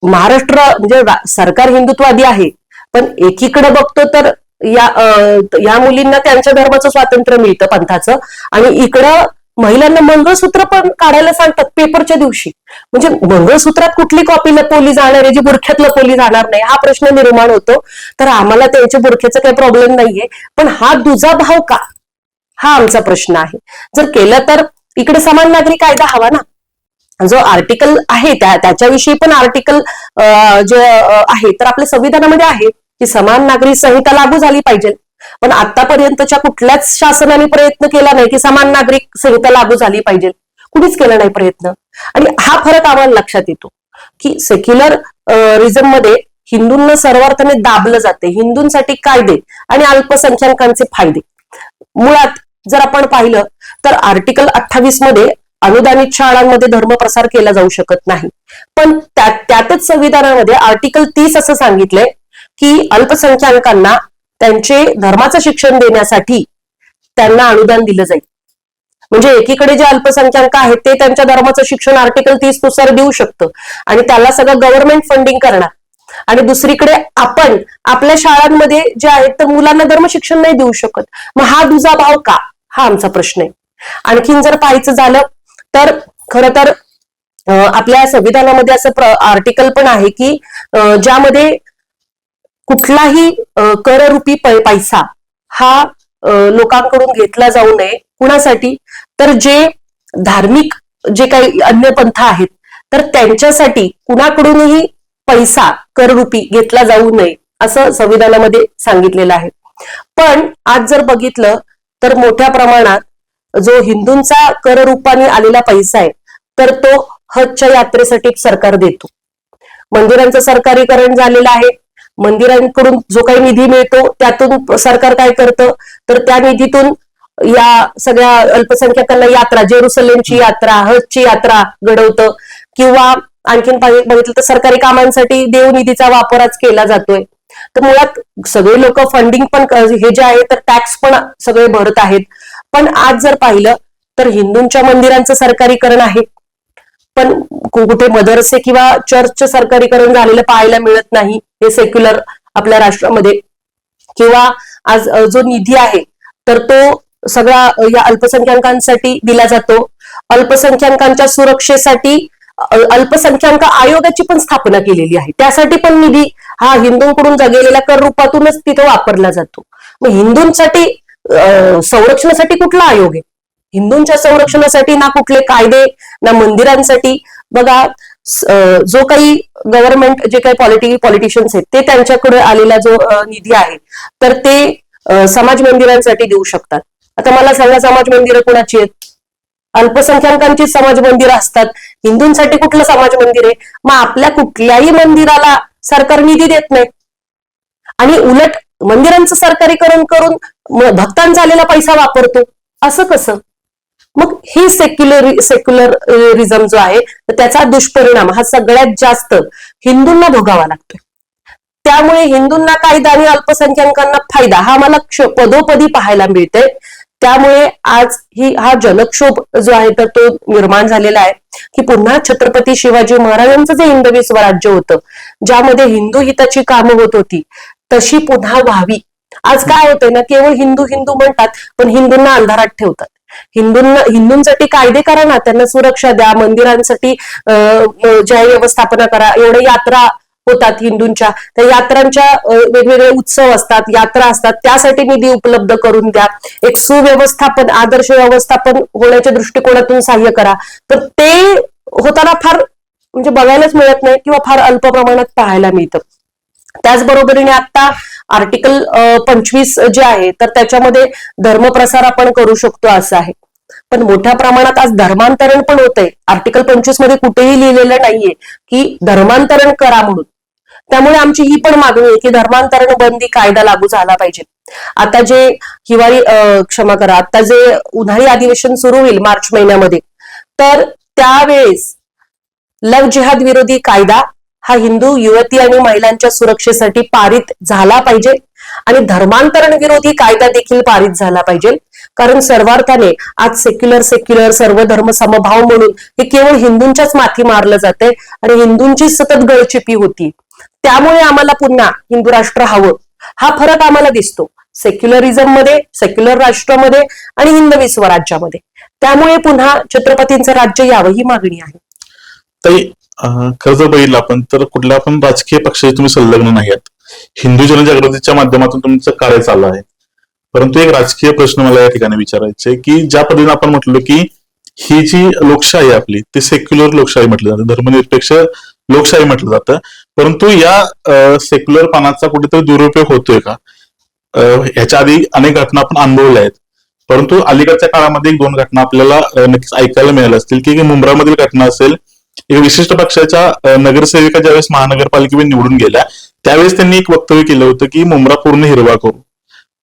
महाराष्ट्र म्हणजे सरकार हिंदुत्ववादी आहे, पण एकीकडे बघतो तर या मुलींना त्यांच्या धर्माचं स्वातंत्र्य मिळतं पंथाचं, आणि इकडं महिलांना मंगळसूत्र पण काढायला सांगतात पेपरच्या दिवशी. म्हणजे मंगळसूत्रात कुठली कॉपी लपवली जाणार आहे जी बुरख्यात लपवली जाणार नाही, हा प्रश्न निर्माण होतो. तर आम्हाला त्यांच्या बुरख्याचा काही प्रॉब्लेम नाहीये, पण हा दुजाभाव का, हा आमचा प्रश्न आहे. जर केलं तर इकडे समान नागरी कायदा हवा ना, जो आर्टिकल आहे त्याच्याविषयी पण आर्टिकल जे आहे तर आपल्या संविधानामध्ये आहे की समान नागरी संहिता लागू झाली पाहिजे. पण आतापर्यंतच्या कुठल्याच शासनाने प्रयत्न केला नाही की समान नागरिक संहिता लागू झाली पाहिजे, कुणीच केला नाही प्रयत्न. आणि हा फरक आम्हाला लक्षात येतो की सेक्युलर रिझम मध्ये हिंदूंना सर्वार्थाने दाबलं जाते, हिंदूंसाठी कायदे आणि अल्पसंख्याकांचे फायदे. मुळात जर आपण पाहिलं तर आर्टिकल 28 मध्ये अनुदानित शाळांमध्ये धर्मप्रसार केला जाऊ शकत नाही, पण त्यातच संविधानामध्ये आर्टिकल 30 असं सांगितलंय की अल्पसंख्याकांना त्यांचे धर्माचं शिक्षण देण्यासाठी त्यांना अनुदान दिलं जाईल. म्हणजे एकीकडे जे अल्पसंख्याक आहेत ते त्यांच्या धर्माचं शिक्षण आर्टिकल 30 नुसार देऊ शकतं आणि त्याला सगळं गव्हर्नमेंट फंडिंग करणार, आणि दुसरीकडे आपण आपल्या शाळांमध्ये जे आहेत तर मुलांना धर्म शिक्षण नाही देऊ शकत. मग हा दुजाभाव का, हा आमचा प्रश्न आहे. आणखीन जर पाहायचं झालं तर खरं तर आपल्या संविधानामध्ये असं आर्टिकल पण आहे की ज्यामध्ये कुठलाही कररूपी पैसा हा लोकांकडून घेतला जाऊ नये. कुणासाठी तर जे धार्मिक जे काही अन्य पंथ आहेत तर त्यांच्यासाठी कुणाकडूनही पैसा कररूपी घेतला जाऊ नये असं संविधानामध्ये सांगितलेलं आहे. पण आज जर बघितलं तर मोठ्या प्रमाणात जो हिंदूंचा कररूपाने आलेला पैसा आहे तर तो हजच्या यात्रेसाठी सरकार देतो. मंदिरांचं सरकारीकरण झालेलं आहे. मंदिरांकडून जो काही निधी मिळतो त्यातून सरकार काय करतं तर त्या निधीतून या सगळ्या अल्पसंख्याकांना यात्रा, जेरुसलेमची यात्रा, हजची यात्रा घडवतं, किंवा आणखीन बघितलं तर सरकारी कामांसाठी देवनिधीचा वापरच केला जातोय. तर मुळात सगळे लोक फंडिंग पण हे जे आहे तर टॅक्स पण सगळे भरत आहेत. पण आज जर पाहिलं तर हिंदूंच्या मंदिरांचं सरकारीकरण आहे, पण कुठे मदरसे किंवा चर्चचं सरकारीकरण झालेलं पाहायला मिळत नाही हे सेक्युलर आपल्या राष्ट्रामध्ये. किंवा आज जो निधी आहे तर तो सगळा या अल्पसंख्याकांसाठी दिला जातो. अल्पसंख्याकांच्या सुरक्षेसाठी अल्पसंख्याक आयोगाची पण स्थापना केलेली आहे, त्यासाठी पण निधी हा हिंदूंकडून जगलेल्या कर रूपातूनच तिथे वापरला जातो. मग हिंदूंसाठी संरक्षणासाठी कुठला आयोग आहे? हिंदूंच्या संरक्षणासाठी ना कुठले कायदे ना मंदिरांसाठी. बघा जो काही गव्हर्नमेंट जे काही पॉलिटिशियन्स आहेत ते त्यांच्याकडे आलेला जो निधी आहे तर ते समाज मंदिरांसाठी देऊ शकतात. आता मला सांगा, समाज मंदिरं कुणाची आहेत? अल्पसंख्याकांची समाज मंदिरं असतात. हिंदूंसाठी कुठलं समाज मंदिर आहे? मग आपल्या कुठल्याही मंदिराला सरकार निधी देत नाही आणि उलट मंदिरांचं सरकारीकरण करून भक्तांचा आलेला पैसा वापरतो. असं कसं? मग ही सेक्युलरिझम जो आहे त्याचा दुष्परिणाम हा सगळ्यात जास्त हिंदूंना भोगावा लागतोय. त्यामुळे हिंदूंना कायदा आणि अल्पसंख्याकांना फायदा हा मला पदोपदी पाहायला मिळतोय. त्यामुळे आज हा जनक्षोभ जो आहे तर तो निर्माण झालेला आहे की पुन्हा छत्रपती शिवाजी महाराजांचं जे हिंदवी स्वराज्य होतं, ज्यामध्ये हिंदू हिताची कामं होत होती, तशी पुन्हा व्हावी. आज काय होतंय ना, केवळ हिंदू हिंदू म्हणतात पण हिंदूंना अंधारात ठेवतात. हिंदूंसाठी कायदे करा ना, त्यांना सुरक्षा द्या, मंदिरांसाठी ज्या व्यवस्थापना करा. एवढ्या यात्रा होतात हिंदूंच्या, त्या यात्रांच्या वेगवेगळे उत्सव असतात, यात्रा असतात, त्यासाठी निधी उपलब्ध करून द्या. एक सुव्यवस्थापन, आदर्श व्यवस्थापन होण्याच्या दृष्टिकोनातून सहाय्य करा. तर ते होताना फार म्हणजे बघायलाच मिळत नाही किंवा फार अल्प प्रमाणात पाहायला मिळतं. त्याचबरोबरीने आता आर्टिकल 25 जे आहे तर त्याच्यामध्ये धर्मप्रसार आपण करू शकतो असं आहे. पण मोठ्या प्रमाणात आज धर्मांतरण पण होतंय. आर्टिकल 25 मध्ये कुठेही लिहिलेलं नाहीये की धर्मांतरण करा म्हणून. त्यामुळे आमची ही पण मागणी आहे की धर्मांतरण बंदी कायदा लागू झाला पाहिजे. आता जे आता जे उन्हाळी अधिवेशन सुरू होईल मार्च महिन्यामध्ये, तर त्यावेळेस लव्ह जिहाद विरोधी कायदा हा हिंदू युवती आणि महिलांच्या सुरक्षेसाठी पारित झाला पाहिजे आणि धर्मांतरण विरोधी कायदा देखील पारित झाला पाहिजे. कारण सर्वार्थाने आज सेक्युलर सर्व धर्म समभाव म्हणून हे केवळ हिंदूंच्याच माथी मारलं जाते आणि हिंदूंची सतत गळचिपी होती. त्यामुळे आम्हाला पुन्हा हिंदू राष्ट्र हवं, हा फरक आम्हाला दिसतो सेक्युलरिझम मध्ये, सेक्युलर राष्ट्रामध्ये आणि हिंदवी स्वराज्यामध्ये. त्यामुळे पुन्हा छत्रपतींचं राज्य यावं ही मागणी आहे. ताई, खरं जर बघितलं आपण तर कुठल्या पण राजकीय पक्षाचे तुम्ही संलग्न नाही आहात. हिंदू जनजागृतीच्या माध्यमातून तुमचं कार्य चालू आहे. परंतु एक राजकीय प्रश्न मला या ठिकाणी विचारायचे की ज्या पद्धतीने आपण म्हटलं की ही जी लोकशाही आपली ती सेक्युलर लोकशाही म्हटली जाते, धर्मनिरपेक्ष लोकशाही म्हटलं जातं, परंतु या सेक्युलर पानाचा कुठेतरी दुरुपयोग होतोय का? ह्याच्या आधी अनेक घटना आपण अनुभवल्या आहेत, परंतु अलीकडच्या काळामध्ये 1-2 घटना आपल्याला नक्कीच ऐकायला मिळाल्या असतील की मुंब्रामधील घटना असेल. एक विशिष्ट पक्षाच्या नगरसेविका ज्यावेळेस महानगरपालिकेमध्ये निवडून गेल्या त्यावेळेस त्यांनी एक वक्तव्य केलं होतं की मुंब्रा पूर्ण हिरवा करू.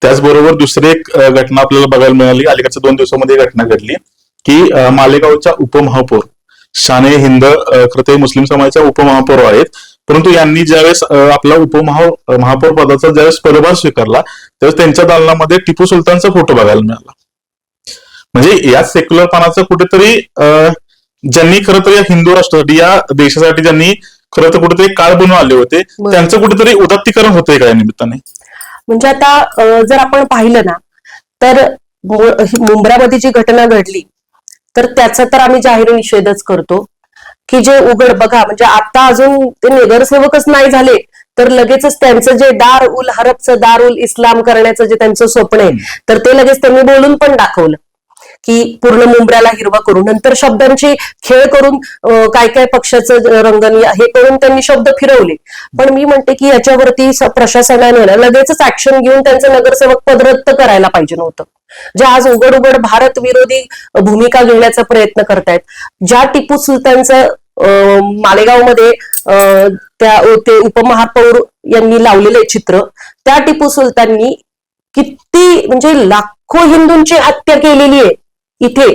त्याचबरोबर दुसरी एक घटना आपल्याला बघायला मिळाली, अलीकडच्या 2 दिवसामध्ये घटना घडली की मालेगावच्या उपमहापौर शाने हिंद खरं मुस्लिम समाजाच्या उपमहापौर आहेत, परंतु यांनी ज्यावेळेस आपला महापौर पदाचा ज्यावेळेस पदभार स्वीकारला त्यावेळेस त्यांच्या दालनामध्ये टिपू सुलतानचा फोटो बघायला मिळाला. म्हणजे या सेक्युलर पानाचं कुठेतरी ज्यांनी खरं तर या हिंदू राष्ट्रासाठी, या देशासाठी ज्यांनी खरं तर कुठेतरी काळ बनवून आले होते, त्यांचं कुठेतरी उदात्तीकरण होतंय का या निमित्ताने? म्हणजे आता जर आपण पाहिलं ना तर मुंब्रामध्ये जी घटना घडली तर त्याचा तर आम्ही जाहीर निषेधच करतो की जे उघड बघा, म्हणजे आता अजून ते नगरसेवकच नाही झाले तर लगेचच त्यांचं जे दार उल हरबचं दार उल इस्लाम करण्याचं जे त्यांचं स्वप्न आहे तर ते लगेच त्यांनी बोलून पण दाखवलं की पूर्ण मुंब्र्याला हिरवा करून, नंतर शब्दांची खेळ करून काय काय पक्षाचं रंगणी हे करून त्यांनी शब्द फिरवले. पण मी म्हणते की याच्यावरती प्रशासनाने लगेचच ऍक्शन घेऊन त्यांचं नगरसेवक पद रद्द करायला पाहिजे नव्हतं. जे आज उघड भारत विरोधी भूमिका घेण्याचा प्रयत्न करतायत, ज्या टिपू सुलतानचं मालेगावमध्ये ते उपमहापौर यांनी लावलेले चित्र, त्या टिपू सुलताननी किती म्हणजे लाखो हिंदूंची हत्या केलेली आहे. इथे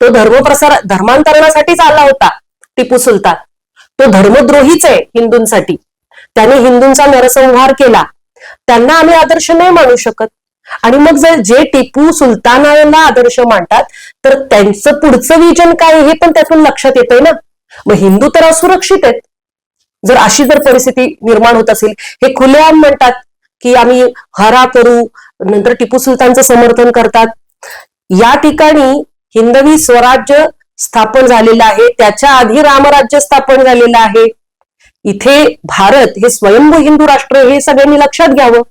तो धर्मांतरणासाठीच आला होता टिपू सुलतान. तो धर्मद्रोहीच आहे हिंदूंसाठी. त्याने हिंदूंचा नरसंहार केला. त्यांना आम्ही आदर्श नाही मानू शकत. आणि मग जर जे टिपू सुलतानाला आदर्श मानतात तर त्यांचं पुढचं विजन काय हे पण त्यातून लक्षात येतंय ना. मग हिंदू तर असुरक्षित आहेत. जर अशी परिस्थिती निर्माण होत असेल, हे खुलेआम म्हणतात की आम्ही हरा करू, नंतर टिपू सुलतानचं समर्थन करतात. या ठिकाणी हिंदवी स्वराज्य स्थापन झालेलं आहे, त्याच्या आधी रामराज्य स्थापन झालेलं आहे. इथे भारत हे स्वयंभू हिंदू राष्ट्र हे सगळ्यांनी लक्षात घ्यावं.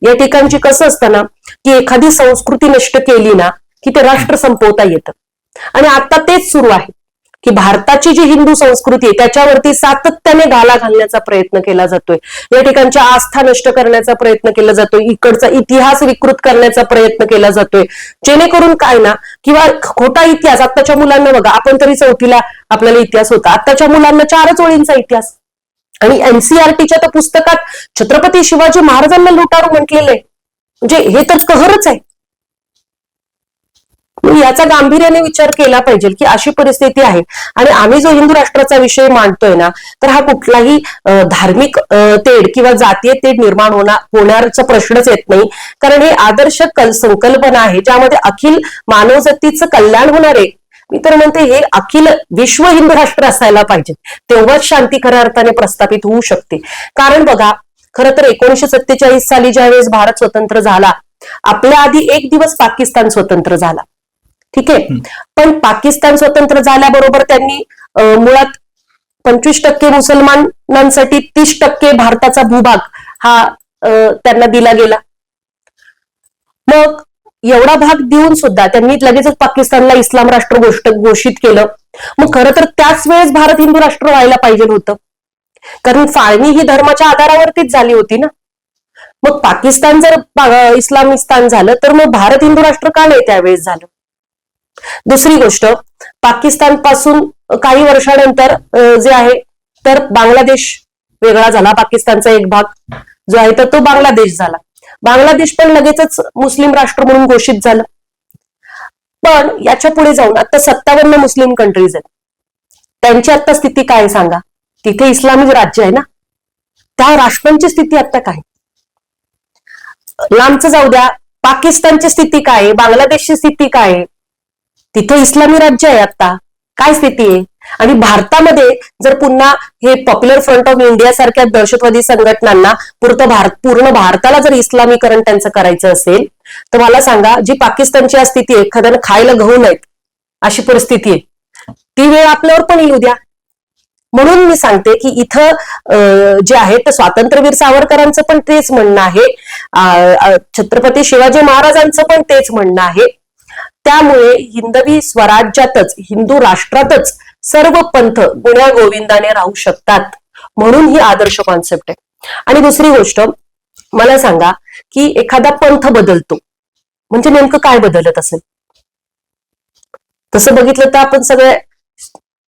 या ठिकाणची कसं असतं ना की एखादी संस्कृती नष्ट केली ना की ते राष्ट्र संपवता येतं. आणि आता तेच सुरू आहे की भारताची जी हिंदू संस्कृती आहे त्याच्यावरती सातत्याने घाला घालण्याचा प्रयत्न केला जातोय, या ठिकाणच्या आस्था नष्ट करण्याचा प्रयत्न केला जातोय, इकडचा इतिहास विकृत करण्याचा प्रयत्न केला जातोय, जेणेकरून काय ना, किंवा खोटा इतिहास. आत्ताच्या मुलांना बघा, आपण तरी चौथीला आपल्याला इतिहास होता, आत्ताच्या मुलांना 4च ओळींचा इतिहास. आणि एनसीईआरटीच्या त्या पुस्तकात छत्रपती शिवाजी महाराजांना लुटारू म्हटलेलं आहे. म्हणजे हे तर कहरच आहे. याचा गांभीर्याने विचार केला पाहिजे की अशी परिस्थिती आहे. आणि आम्ही जो हिंदू राष्ट्राचा विषय मांडतोय ना, तर हा कुठलाही धार्मिक तेढ किंवा जातीय तेढ निर्माण होण्याचा प्रश्नच येत नाही. कारण हे आदर्श संकल्पना आहे ज्यामध्ये अखिल मानवजातीचं कल्याण होणार आहे. मी तर म्हणते हे अखिल विश्व हिंदू राष्ट्र असायला पाहिजे, तेव्हाच शांती खऱ्या अर्थाने प्रस्थापित होऊ शकते. कारण बघा, खरं तर 1947 साली ज्यावेळेस भारत स्वतंत्र झाला, आपल्या आधी एक दिवस पाकिस्तान स्वतंत्र झाला. ठीक आहे, पण पाकिस्तान स्वतंत्र झाल्याबरोबर त्यांनी मुळात 25% मुसलमानांसाठी 30% भारताचा भूभाग हा त्यांना दिला गेला. मग एवढा भाग देऊन सुद्धा त्यांनी लगेचच पाकिस्तानला इस्लाम राष्ट्र घोषित केलं. मग खरं तर त्याच वेळेस भारत हिंदू राष्ट्र व्हायला पाहिजे होतं, कारण फाळणी ही धर्माच्या आधारावरतीच झाली होती ना. मग पाकिस्तान जर इस्लामिस्तान झालं तर मग भारत हिंदू राष्ट्र का नाही त्यावेळेस झालं. दुसरी गोष्ट, पाकिस्तान पासून काही वर्षानंतर जे आहे तर बांगलादेश वेगळा झाला. पाकिस्तानचा एक भाग जो आहे तर तो बांगलादेश झाला. बांगलादेश पण लगेचच मुस्लिम राष्ट्र म्हणून घोषित झालं. पण याच्या पुढे जाऊन आता 57 मुस्लिम कंट्रीज आहेत. त्यांची आता स्थिती काय सांगा. तिथे इस्लामी राज्य आहे ना, त्या राष्ट्रांची स्थिती आता काय. लांबचं जाऊ द्या, पाकिस्तानची स्थिती काय आहे, बांगलादेशची स्थिती काय आहे. तिथे इस्लामी राज्य आहे, आता काय स्थिती आहे. आणि भारतामध्ये जर पुन्हा हे पॉप्युलर फ्रंट ऑफ इंडिया सारख्या दहशतवादी संघटनांना पूर्ण भारताला जर इस्लामीकरण त्यांचं करायचं असेल तर मला सांगा, जी पाकिस्तानची आज स्थिती आहे, एखाद्यानं खायला गहू नाहीत अशी परिस्थिती आहे, ती वेळ आपल्यावर पण येऊ द्या. म्हणून मी सांगते की इथं जे आहे तर स्वातंत्र्यवीर सावरकरांचं पण तेच म्हणणं आहे, छत्रपती शिवाजी महाराजांचं पण तेच म्हणणं आहे. त्यामुळे हिंदवी स्वराज्यातच, हिंदू राष्ट्रातच सर्व पंथ गुण्या गोविंदाने राहू शकतात, म्हणून ही आदर्श कॉन्सेप्ट आहे. आणि दुसरी गोष्ट मला सांगा की एखादा पंथ बदलतो म्हणजे नेमकं काय बदलत असेल. तसं बघितलं तर आपण सगळे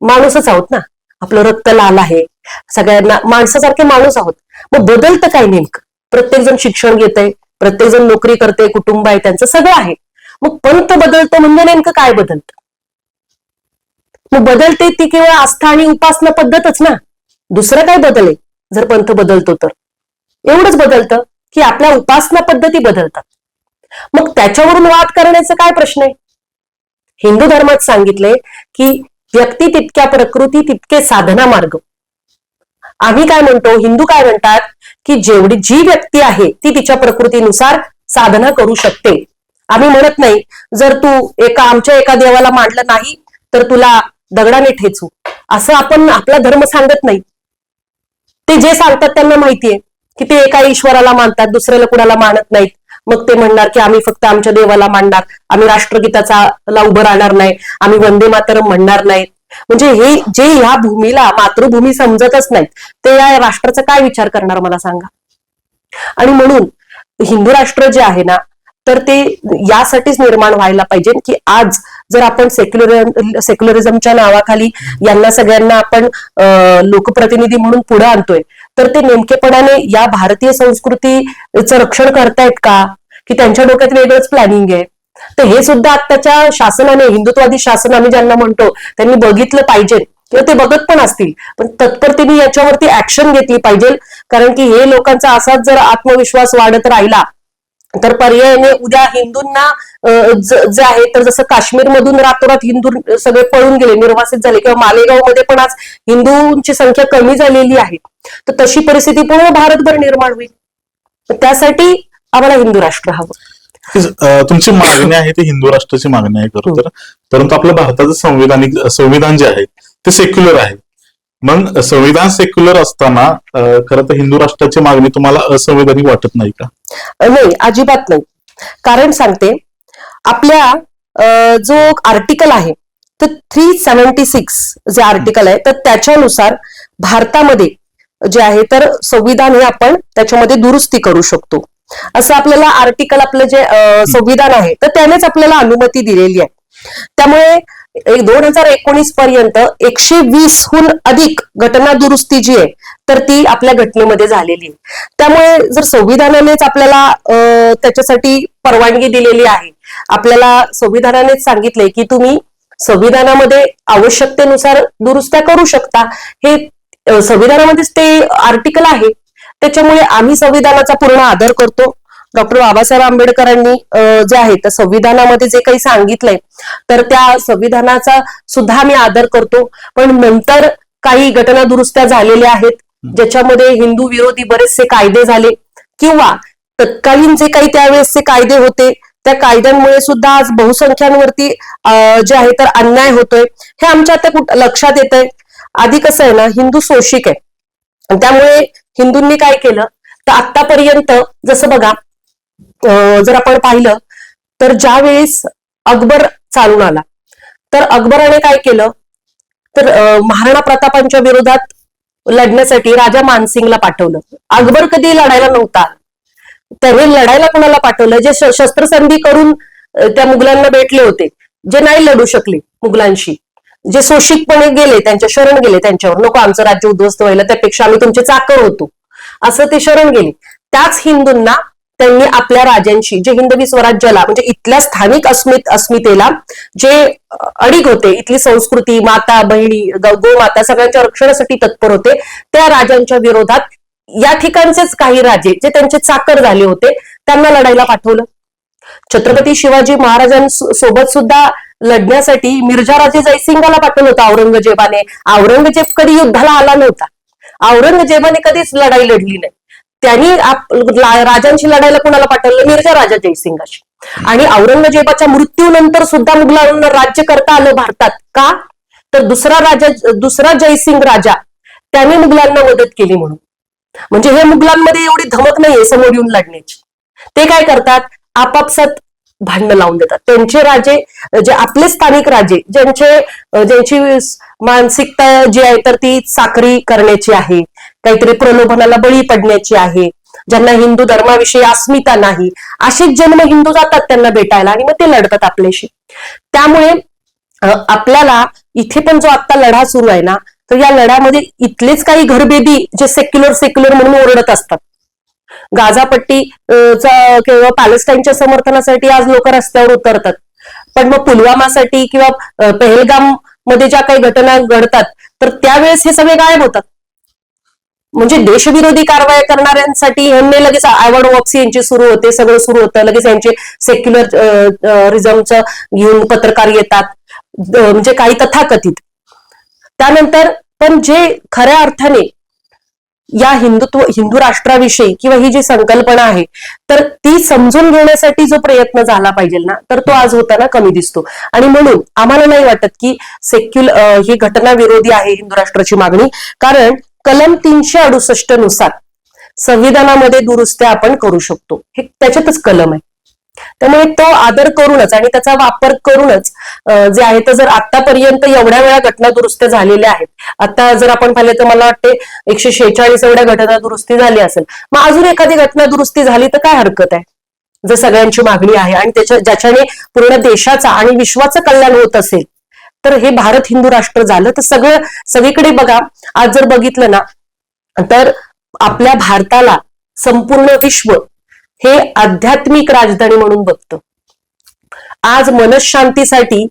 माणूसच आहोत ना, आपलं रक्त लाल आहे, सगळ्यांना माणसासारखे माणूस आहोत. मग बदलतं काय नेमकं. प्रत्येक जण शिक्षण घेतंय, प्रत्येक जण नोकरी करते, कुटुंब आहे, त्यांचं सगळं आहे. मग पंथ बदलतं म्हणजे नेमकं काय बदलतं. मग बदलते ती केवळ आस्था आणि उपासना पद्धतच ना, दुसरं काय बदल जर पंथ बदलतो तर एवढंच बदलतं की आपल्या उपासना पद्धती बदलतात. मग त्याच्यावरून वाद करण्याचा काय प्रश्न आहे. हिंदू धर्मात सांगितले की व्यक्ती तितक्या प्रकृती तितके साधना मार्ग. आम्ही काय म्हणतो, हिंदू काय म्हणतात की जेवढी जी व्यक्ती आहे ती तिच्या प्रकृतीनुसार साधना करू शकते. आम्ही म्हणत नाही जर तू आमच्या एका देवाला मांडलं नाही तर तुला दगडाने ठेचू, असं आपण आपला धर्म सांगत नाही. ते जे सांगतात त्यांना माहितीये की ते एका ईश्वराला मानतात, दुसऱ्याला कुणाला मानत नाहीत. मग ते म्हणणार की आम्ही फक्त आमच्या देवाला मानणार, आम्ही राष्ट्रगीताला उभं राहणार नाही, आम्ही वंदे मातरम म्हणणार नाहीत. म्हणजे हे जे ह्या भूमीला मातृभूमी समजतच नाहीत ते या राष्ट्राचा काय विचार करणार मला सांगा. आणि म्हणून हिंदू राष्ट्र जे आहे ना तर ते यासाठीच निर्माण व्हायला पाहिजे की आज जर आपण सेक्युलरिझमच्या नावाखाली यांना सगळ्यांना आपण लोकप्रतिनिधी म्हणून पुढे आणतोय तर ते नेमकेपणाने या भारतीय संस्कृतीचं रक्षण करतायत का, की त्यांच्या डोक्यात वेगळंच प्लॅनिंग आहे. तर हे सुद्धा आत्ताच्या शासनाने, हिंदुत्ववादी शासन आम्ही ज्यांना म्हणतो, त्यांनी बघितलं पाहिजे किंवा ते बघत पण असतील, पण तत्परतेने याच्यावरती ऍक्शन घेतली पाहिजे. कारण की हे लोकांचा असाच जर आत्मविश्वास वाढत राहिला तर पर्यायाने उद्या हिंदूंना जे आहे तर जसं काश्मीरमधून रातोरात हिंदू सगळे पळून गेले, निर्वासित झाले, किंवा मालेगाव मध्ये पण आज हिंदूंची संख्या कमी झालेली आहे, तर तशी परिस्थिती पूर्ण भारतभर निर्माण होईल. त्यासाठी आम्हाला हिंदू राष्ट्र हवं. तुमची मागणी आहे ती हिंदू राष्ट्राची मागणी आहे खरं तर, परंतु आपलं भारताचं संविधान जे आहे ते सेक्युलर आहे. मग संविधान सेक्युलर असताना खरं तर हिंदू राष्ट्राची मागणी तुम्हाला असंवैधानिक वाटत नाही का? नाही, अजिबात नाही. कारण सांगते, आपल्या जो आर्टिकल आहे तर 376 जे आर्टिकल आहे तर त्याच्यानुसार भारतामध्ये जे आहे तर संविधान हे आपण त्याच्यामध्ये दुरुस्ती करू शकतो, असं आपल्याला आर्टिकल आपलं जे संविधान आहे तर त्यानेच आपल्याला अनुमती दिलेली आहे. त्यामुळे 2019 पर्यंत 120 हून अधिक घटना दुरुस्ती जी आहे तर ती आपल्या घटनेमध्ये झालेली आहे. त्यामुळे जर संविधानानेच आपल्याला त्याच्यासाठी परवानगी दिलेली आहे, आपल्याला संविधानानेच सांगितलंय की तुम्ही संविधानामध्ये आवश्यकतेनुसार दुरुस्त्या करू शकता, हे संविधानामध्येच ते आर्टिकल आहे. त्याच्यामुळे आम्ही संविधानाचा पूर्ण आदर करतो. डॉक्टर बाबासाहेब आंबेडकरांनी जे आहे तर संविधानामध्ये जे काही सांगितलंय तर त्या संविधानाचा सुद्धा आम्ही आदर करतो. पण नंतर काही घटना दुरुस्त्या झालेल्या आहेत ज्याच्यामध्ये हिंदू विरोधी बरेचसे कायदे झाले, किंवा तत्कालीन जे काही त्यावेळेसचे कायदे होते त्या कायद्यांमुळे सुद्धा आज बहुसंख्यांवरती जे आहे तर अन्याय होतोय, हे आमच्या आता लक्षात येत आहे. आधी कसं आहे ना, हिंदू शोषिक आहे, त्यामुळे हिंदूंनी काय केलं तर आतापर्यंत जसं बघा, जर आपण पाहिलं तर ज्या वेळेस अकबर चालून आला तर अकबराने काय केलं तर महाराणा प्रतापांच्या विरोधात लढण्यासाठी राजा मानसिंगला पाठवलं. अकबर कधी लढायला नव्हता, त्याने लढायला कोणाला पाठवलं, जे शस्त्रसंधी करून त्या मुघलांना भेटले होते, जे नाही लढू शकले मुघलांशी, जे शोषितपणे गेले, त्यांच्या शरण गेले, त्यांच्यावर नको आमचं राज्य उद्ध्वस्त व्हायला, त्यापेक्षा आम्ही तुमचे चाकर होतो असं ते शरण गेले. त्याच हिंदूंना त्यांनी आपल्या राजांशी, जे हिंदवी स्वराज्याला म्हणजे इथल्या स्थानिक अस्मितेला जे अडीग होते, इथली संस्कृती, माता बहिणी गोमाता सगळ्यांच्या रक्षणासाठी तत्पर होते, त्या राजांच्या विरोधात या ठिकाणचेच काही राजे जे त्यांचे चाकर झाले होते त्यांना लढायला पाठवलं. छत्रपती शिवाजी महाराजांसोबत सुद्धा लढण्यासाठी मिर्झा राजे जयसिंगाला पाठवलं होतं औरंगजेबाने. औरंगजेब कधी युद्धाला आला नव्हता, औरंगजेबाने कधीच लढाई लढली नाही. त्यांनी राजांशी लढायला कोणाला पाठवलं, मिर्झा राजा जयसिंगाशी. आणि औरंगजेबाच्या मृत्यूनंतर सुद्धा मुघलांना राज्य करता आलं भारतात, का तर दुसरा जयसिंग राजा त्याने मुघलांना मदत केली म्हणून. म्हणजे हे मुघलांमध्ये एवढी धमक नाहीये समोर येऊन लढण्याची. ते काय करतात, आपापसात भांडणं लावून देतात. त्यांचे राजे, जे आपले स्थानिक राजे, ज्यांची मानसिकता जी आहे तर ती साखरी करण्याची आहे, काहीतरी प्रलोभनाला बळी पडण्याची आहे, ज्यांना हिंदू धर्माविषयी अस्मिता नाही, असेच जन्म हिंदू जातात त्यांना भेटायला आणि मग ते लढतात आपल्याशी. त्यामुळे आपल्याला इथे पण जो आता लढा सुरू आहे ना, तर या लढ्यामध्ये इथलेच काही घरभेदी जे सेक्युलर म्हणून ओरडत असतात, गाझापट्टी किंवा पॅलेस्टाईनच्या समर्थनासाठी आज लोक रस्त्यावर उतरतात, पण मग पुलवामासाठी किंवा पहलगाम मध्ये ज्या काही घटना घडतात तर त्यावेळेस हे सगळे गायब होतात. म्हणजे देशविरोधी कारवाया करणाऱ्यांसाठी यांनी लगेच आवड वॉप्सी यांची सुरू होते, सगळं सुरू होतं, लगेच यांचे सेक्युलरिझमचं घेऊन पत्रकार येतात, म्हणजे काही तथाकथित. त्यानंतर पण जे खऱ्या अर्थाने या हिंदू राष्ट्राविषयी किंवा ही जी संकल्पना आहे तर ती समजून घेण्यासाठी जो प्रयत्न झाला पाहिजे ना, तर तो आज होताना कमी दिसतो. आणि म्हणून आम्हाला नाही वाटत की ही घटना विरोधी आहे हिंदू राष्ट्राची मागणी, कारण कलम 368 नुसार संविधानामध्ये दुरुस्त्या आपण करू शकतो, हे त्याच्यातच कलम आहे. त्यामुळे तो आदर करूनच आणि त्याचा वापर करूनच जे आहे तर जर आतापर्यंत एवढ्या वेळा घटना दुरुस्त्या झालेल्या आहेत, आता जर आपण पाहिलं तर मला वाटते 146 एवढ्या घटना दुरुस्ती झाली असेल, मग अजून एखादी घटना दुरुस्ती झाली तर काय हरकत आहे, जर सगळ्यांची मागणी आहे आणि ज्याच्याने पूर्ण देशाचा आणि विश्वाचं कल्याण होत असेल तर हे भारत हिंदू राष्ट्र झालं. तर सगळीकडे बघा, आज जर बघितलं ना तर आपल्या भारताला संपूर्ण विश्व हे आध्यात्मिक राजधानी म्हणून बघतं. आज मनशांतीसाठी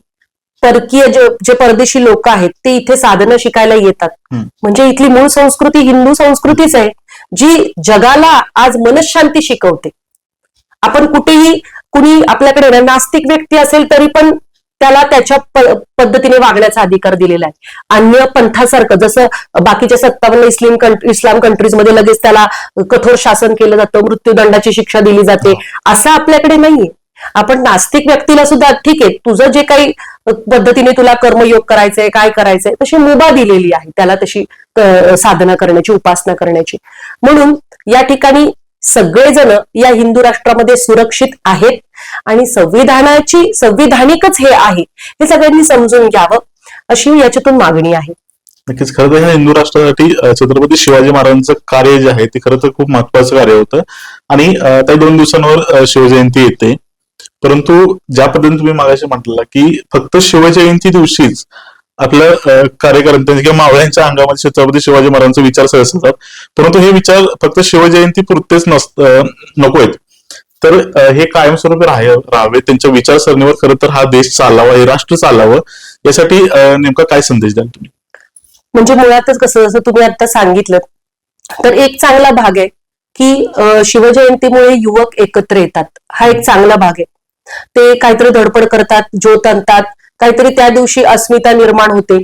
परकीय जे परदेशी लोक आहेत ते इथे साधनं शिकायला येतात. म्हणजे इथली मूळ संस्कृती हिंदू संस्कृतीच आहे, जी जगाला आज मनशांती शिकवते. आपण कुठेही कुणी आपल्याकडे नास्तिक व्यक्ती असेल तरी पण त्याला त्याच्या पद्धतीने वागण्याचा अधिकार दिलेला आहे. अन्य पंथासारखं जसं बाकीच्या 57 इस्लाम कंट्रीजमध्ये लगेच त्याला कठोर शासन केलं जातं, मृत्यूदंडाची शिक्षा दिली जाते, असं आपल्याकडे नाहीये. आपण नास्तिक व्यक्तीला सुद्धा ठीक आहे, तुझं जे काही पद्धतीने तुला कर्मयोग करायचंय, काय करायचंय, तशी मुभा दिलेली आहे त्याला, तशी साधना करण्याची, उपासना करण्याची. म्हणून या ठिकाणी सगळेजण या हिंदू राष्ट्रामध्ये सुरक्षित आहेत आणि संविधानिकच हे आहे, हे सगळ्यांनी समजून घ्यावं अशी याच्यातून मागणी आहे. नक्कीच. खरं तर ह्या हिंदू राष्ट्रासाठी छत्रपती शिवाजी महाराजांचं कार्य जे आहे ते खरं तर खूप महत्वाचं कार्य होतं. आणि त्या 2 दिवसांवर शिवजयंती येते. परंतु ज्या पद्धतीने तुम्ही मागाशी म्हटलं की फक्त शिवजयंती दिवशीच आपल्या कार्यकर्त्यांच्या किंवा मावळ्यांच्या अंगामध्ये छत्रपती शिवाजी महाराजांचे विचार असतात, परंतु हे विचार फक्त शिवजयंती पुरतेच नको आहेत. तर हे कायमस्वरूपी राहावे, त्यांच्या विचारसरणीवर खरं तर हा देश चालावा, हे राष्ट्र चालावं, यासाठी नेमका काय संदेश द्याल तुम्ही? म्हणजे मुळातच कसं, जसं तुम्ही आता सांगितलं, तर एक चांगला भाग आहे की शिवजयंतीमुळे युवक एकत्र येतात, हा एक चांगला भाग आहे. ते काहीतरी धडपड करतात, ज्योत आणतात, काहीतरी त्या दिवशी अस्मिता निर्माण होते.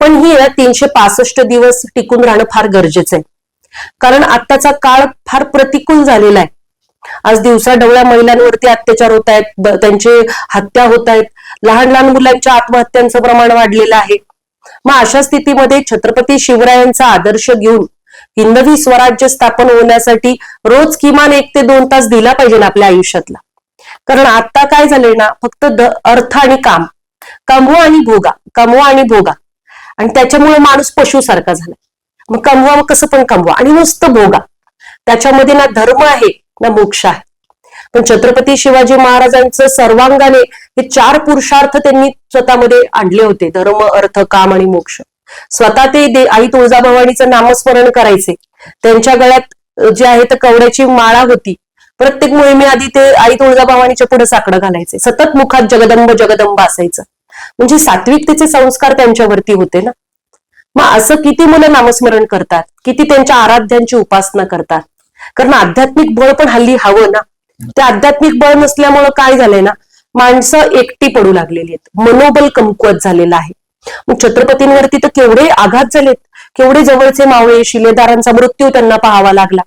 पण ही 365 दिवस टिकून राहणं फार गरजेचं आहे, कारण आत्ताचा काळ फार प्रतिकूल झालेला आहे. आज दिवसाढवळ्या महिलांवरती अत्याचार होत आहेत, त्यांची हत्या होत आहेत, लहान लहान मुलांच्या आत्महत्यांचं प्रमाण वाढलेलं आहे. मग अशा स्थितीमध्ये छत्रपती शिवरायांचा आदर्श घेऊन हिंदवी स्वराज्य स्थापन होण्यासाठी रोज किमान 1 ते 2 तास दिला पाहिजे ना आपल्या आयुष्यातला. कारण आता काय झालंय ना, फक्त अर्थ आणि काम, कमवा आणि भोगा, कमवा आणि भोगा, आणि त्याच्यामुळे माणूस पशुसारखा झालाय. मग कमवा, कसं पण कमवा आणि नुसतं भोगा, त्याच्यामध्ये ना धर्म आहे ना मोक्ष आहे. पण छत्रपती शिवाजी महाराजांचं सर्वांगाने हे 4 पुरुषार्थ त्यांनी स्वतःमध्ये आणले होते, धर्म, अर्थ, काम आणि मोक्ष. स्वतः ते आई तुळजाभवानीचं नामस्मरण करायचे, त्यांच्या गळ्यात जे आहे तर कवड्याची माळा होती, प्रत्येक मोहिमेआधी ते आई तुळजाभवानीच्या पुढे साकडं घालायचे, सतत मुखात जगदंब जगदंब असायचं. म्हणजे सात्विकतेचे संस्कार त्यांच्यावरती होते ना. मग असं किती मुलं नामस्मरण करतात, किती त्यांच्या आराध्यांची उपासना करतात, कारण आध्यात्मिक बळ पण हल्ली हवं ना. ते आध्यात्मिक बळ नसल्यामुळं काय झालंय ना, माणसं एकटी पडू लागलेली आहेत, मनोबल कमकुवत झालेलं आहे. मग छत्रपतींवरती तर केवढे आघात झालेत, केवढे जवळचे मावळे शिलेदारांचा मृत्यू त्यांना पाहावा लागला.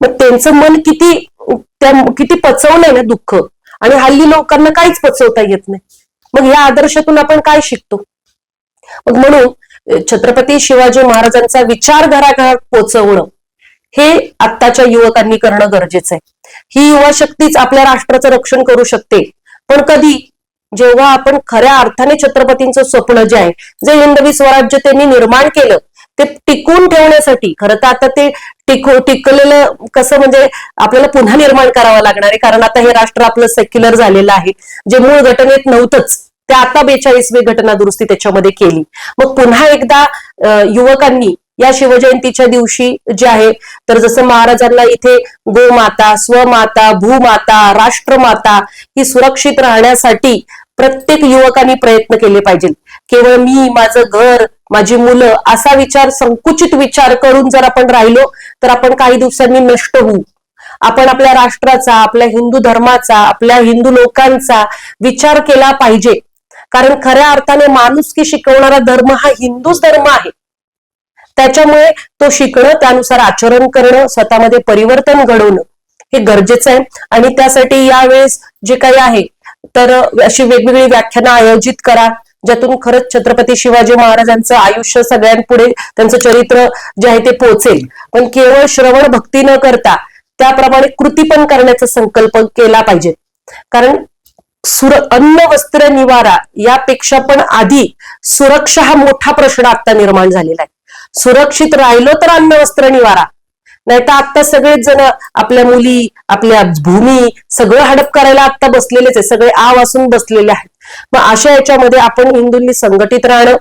मग त्यांचं मन किती पचवलंय ना दुःख, आणि हल्ली लोकांना काहीच पचवता येत नाही. मग या आदर्शातून आपण काय शिकतो? मग म्हणून छत्रपती शिवाजी महाराजांचा विचार घराघरात पोचवणं हे आत्ताच्या युवकांनी करणं गरजेचं आहे. ही युवा शक्तीच आपल्या राष्ट्राचं रक्षण करू शकते. पण कधी? जेव्हा आपण खऱ्या अर्थाने छत्रपतींचं स्वप्न जे आहे, जे हिंदवी स्वराज्य त्यांनी निर्माण केलं, ते टिकून ठेवण्यासाठी, खरं तर आता ते टिकलेलं कसं, म्हणजे आपल्याला पुन्हा निर्माण करावं लागणार आहे, कारण आता हे राष्ट्र आपलं सेक्युलर झालेलं आहे. जे मूळ घटनेत नव्हतंच ते आता 42वी घटना दुरुस्ती त्याच्यामध्ये केली. मग पुन्हा एकदा युवकांनी या शिवजयंतीच्या दिवशी जे आहे तर जसं महाराजांना इथे गोमाता, स्वमाता, भूमाता, राष्ट्रमाता ही सुरक्षित राहण्यासाठी प्रत्येक युवकांनी प्रयत्न केले पाहिजेत. केवळ मी, माझं घर, माझी मुलं असा विचार, संकुचित विचार करून जर आपण राहिलो तर आपण काही दिवसांनी नष्ट होऊ. आपण आपल्या राष्ट्राचा, आपल्या हिंदू धर्माचा, आपल्या हिंदू लोकांचा विचार केला पाहिजे. कारण खऱ्या अर्थाने माणुसकी शिकवणारा धर्म हा हिंदूच धर्म आहे. त्याच्यामुळे तो शिकणं, त्यानुसार आचरण करणं, स्वतःमध्ये परिवर्तन घडवणं हे गरजेचं आहे. आणि त्यासाठी यावेळेस जे काही आहे तर अशी वेगवेगळी व्याख्यानं आयोजित करा, ज्यातून खरंच छत्रपती शिवाजी महाराजांचं आयुष्य सगळ्यांपुढे, त्यांचं चरित्र जे आहे ते पोहोचेल. पण केवळ श्रवण भक्ती न करता त्याप्रमाणे कृती पण करण्याचा संकल्प केला पाहिजे. कारण अन्न वस्त्र निवारा यापेक्षा पण आधी सुरक्षा हा मोठा प्रश्न आता निर्माण झालेला आहे. सुरक्षित राहिलो तर अन्न वस्त्र निवारा, नाही तर आता सगळेच जण आपल्या मुली, आपल्या भूमी सगळं हडप करायला आता बसलेलेच आहे, सगळे आवासून बसलेले आहेत. मग अशा याच्यामध्ये आपण हिंदूंनी संघटित राहणं,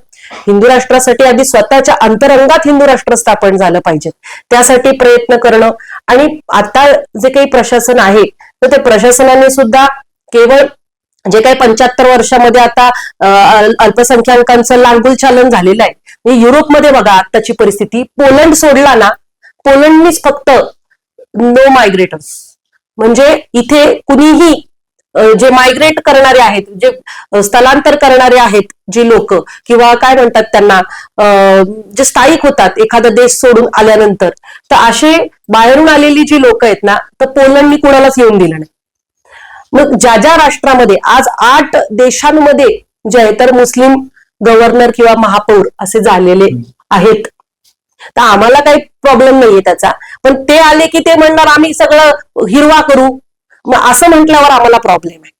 हिंदू राष्ट्रासाठी आधी स्वतःच्या अंतरंगात हिंदू राष्ट्र स्थापन झालं पाहिजे, त्यासाठी प्रयत्न करणं. आणि आता जे काही प्रशासन आहे तर ते प्रशासनाने सुद्धा केवळ जे काही 75 वर्षामध्ये आता अल्पसंख्याकांचं लांगुल चालन झालेलं आहे. युरोपमध्ये बघा आताची परिस्थिती, पोलंड सोडला ना, पोलंडनीच फक्त नो मायग्रेटर्स, म्हणजे इथे कुणीही जे मायग्रेट करणारे आहेत, जे स्थलांतर करणारे आहेत जे लोक, किंवा काय म्हणतात त्यांना, जे स्थायिक होतात एखादा देश सोडून आल्यानंतर, तर असे बाहेरून आलेली जी लोक आहेत ना, तर पोलंडनी कुणालाच येऊन दिलं नाही. मग ज्या ज्या राष्ट्रामध्ये आज 8 देशांमध्ये जे आहे तर मुस्लिम गव्हर्नर किंवा महापौर असे झालेले आहेत, तर आम्हाला काही प्रॉब्लेम नाहीये त्याचा. पण ते आले की ते म्हणणार आम्ही सगळं हिरवा करू, मग असं म्हटल्यावर आम्हाला प्रॉब्लेम आहे.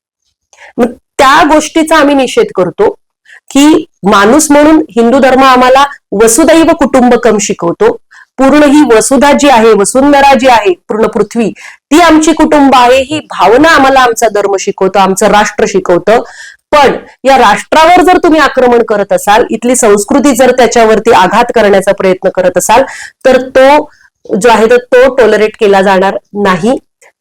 मग त्या गोष्टीचा आम्ही निषेध करतो की माणूस म्हणून हिंदू धर्म आम्हाला वसुदैव कुटुंबकम शिकवतो. पूर्ण ही वसुधा जी आहे, वसुंधरा जी आहे, पूर्ण पृथ्वी ती आमची कुटुंब आहे, ही भावना आम्हाला आमचा धर्म शिकवतो, आमचं राष्ट्र शिकवतं. पण या राष्ट्रावर जर तुम्ही आक्रमण करत असाल, इथली संस्कृती जर त्याच्यावरती आघात करण्याचा प्रयत्न करत असाल, तर तो जो आहे तो टॉलरेट केला जाणार नाही,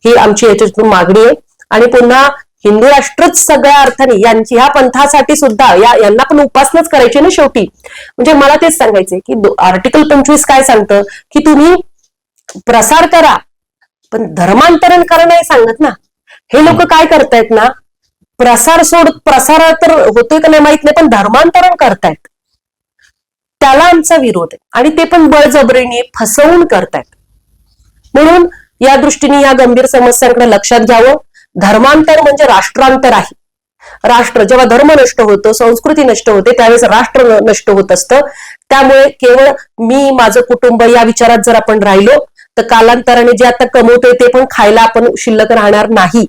ही आमची याच्यातून मागणी आहे. आणि पुन्हा हिंदू राष्ट्रच सगळ्या अर्थाने यांची ह्या पंथासाठी सुद्धा यांना पण उपासनाच करायची ना शेवटी. म्हणजे मला तेच सांगायचंय की आर्टिकल 25 काय सांगतं की तुम्ही प्रसार करा, पण धर्मांतरण करा नाही सांगत ना. हे लोक काय करतायत ना, प्रसार तर होतोय का नाही माहित नाही, पण धर्मांतरण करतायत. त्याला आमचा विरोध आहे आणि ते पण बळजबरीने फसवून करतायत. म्हणून या दृष्टीने या गंभीर समस्यांकडे लक्षात घ्यावं. धर्मांतर म्हणजे राष्ट्रांतर आहे. राष्ट्र जेव्हा धर्म नष्ट होतो, संस्कृती नष्ट होते, त्यावेळेस राष्ट्र नष्ट होत असतं. त्यामुळे केवळ मी माझं कुटुंब या विचारात जर आपण राहिलो तर कालांतराने जे आता कमवतोय ते पण खायला आपण शिल्लक राहणार नाही.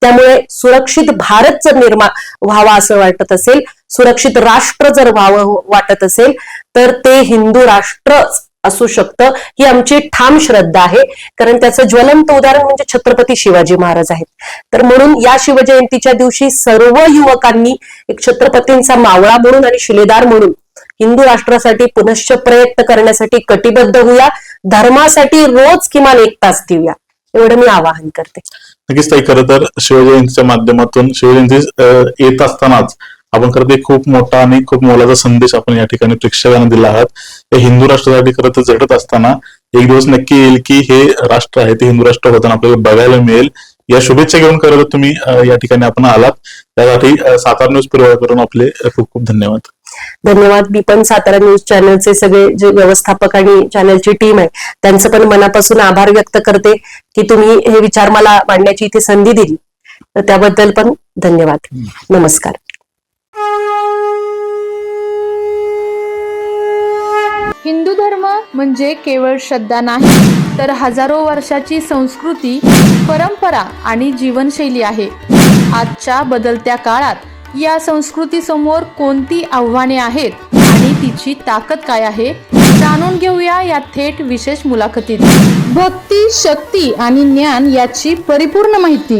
त्यामुळे सुरक्षित भारत जर निर्माण व्हावा असं वाटत असेल, सुरक्षित राष्ट्र जर व्हावं वाटत असेल, तर ते हिंदू राष्ट्र असू शकतं, ही आमची ठाम श्रद्धा आहे. कारण त्याचं ज्वलंत उदाहरण म्हणजे छत्रपती शिवाजी महाराज आहेत. तर म्हणून या शिवजयंतीच्या दिवशी सर्व युवकांनी एक छत्रपतींचा मावळा म्हणून आणि शिलेदार म्हणून हिंदू राष्ट्रासाठी पुनश्च प्रयत्न करण्यासाठी कटिबद्ध होऊया. धर्मासाठी रोज किमान 1 तास देऊया, एवढं मी आवाहन करते. नक्कीच ताई, खरं तर शिवजयंतीच्या माध्यमातून शिवजयंती येत असतानाच आपण खरं ते खूप मोठा आणि खूप मोलाचा संदेश आपण या ठिकाणी प्रेक्षकांना दिला आहात. हे हिंदू राष्ट्रासाठी खरं तर झटत असताना एक दिवस नक्की येईल की हे राष्ट्र आहे ते हिंदू राष्ट्र होताना आपल्याला बघायला मिळेल. या शुभेच्छा घेऊन खरं तर तुम्ही या ठिकाणी आपण आलात, त्यासाठी सातारा न्यूज परिवार करून आपले खूप खूप धन्यवाद. धन्यवाद. मी पण सातारा न्यूज चॅनलचे सगळे जे व्यवस्थापक आणि चॅनलची टीम आहे त्यांचं पण मनापासून आभार व्यक्त करते की तुम्ही हे विचार मला मांडण्याची इथे संधी दिली, तर त्याबद्दल पण धन्यवाद. नमस्कार. हिंदू धर्म म्हणजे केवळ श्रद्धा नाही, तर हजारो वर्षाची संस्कृती, परंपरा आणि जीवनशैली आहे. आजच्या बदलत्या काळात या संस्कृतीसमोर कोणती आव्हाने आहेत आणि तिची ताकद काय आहे, जाणून घेऊया या थेट विशेष मुलाखतीत. भक्ती, शक्ती आणि ज्ञान याची परिपूर्ण माहिती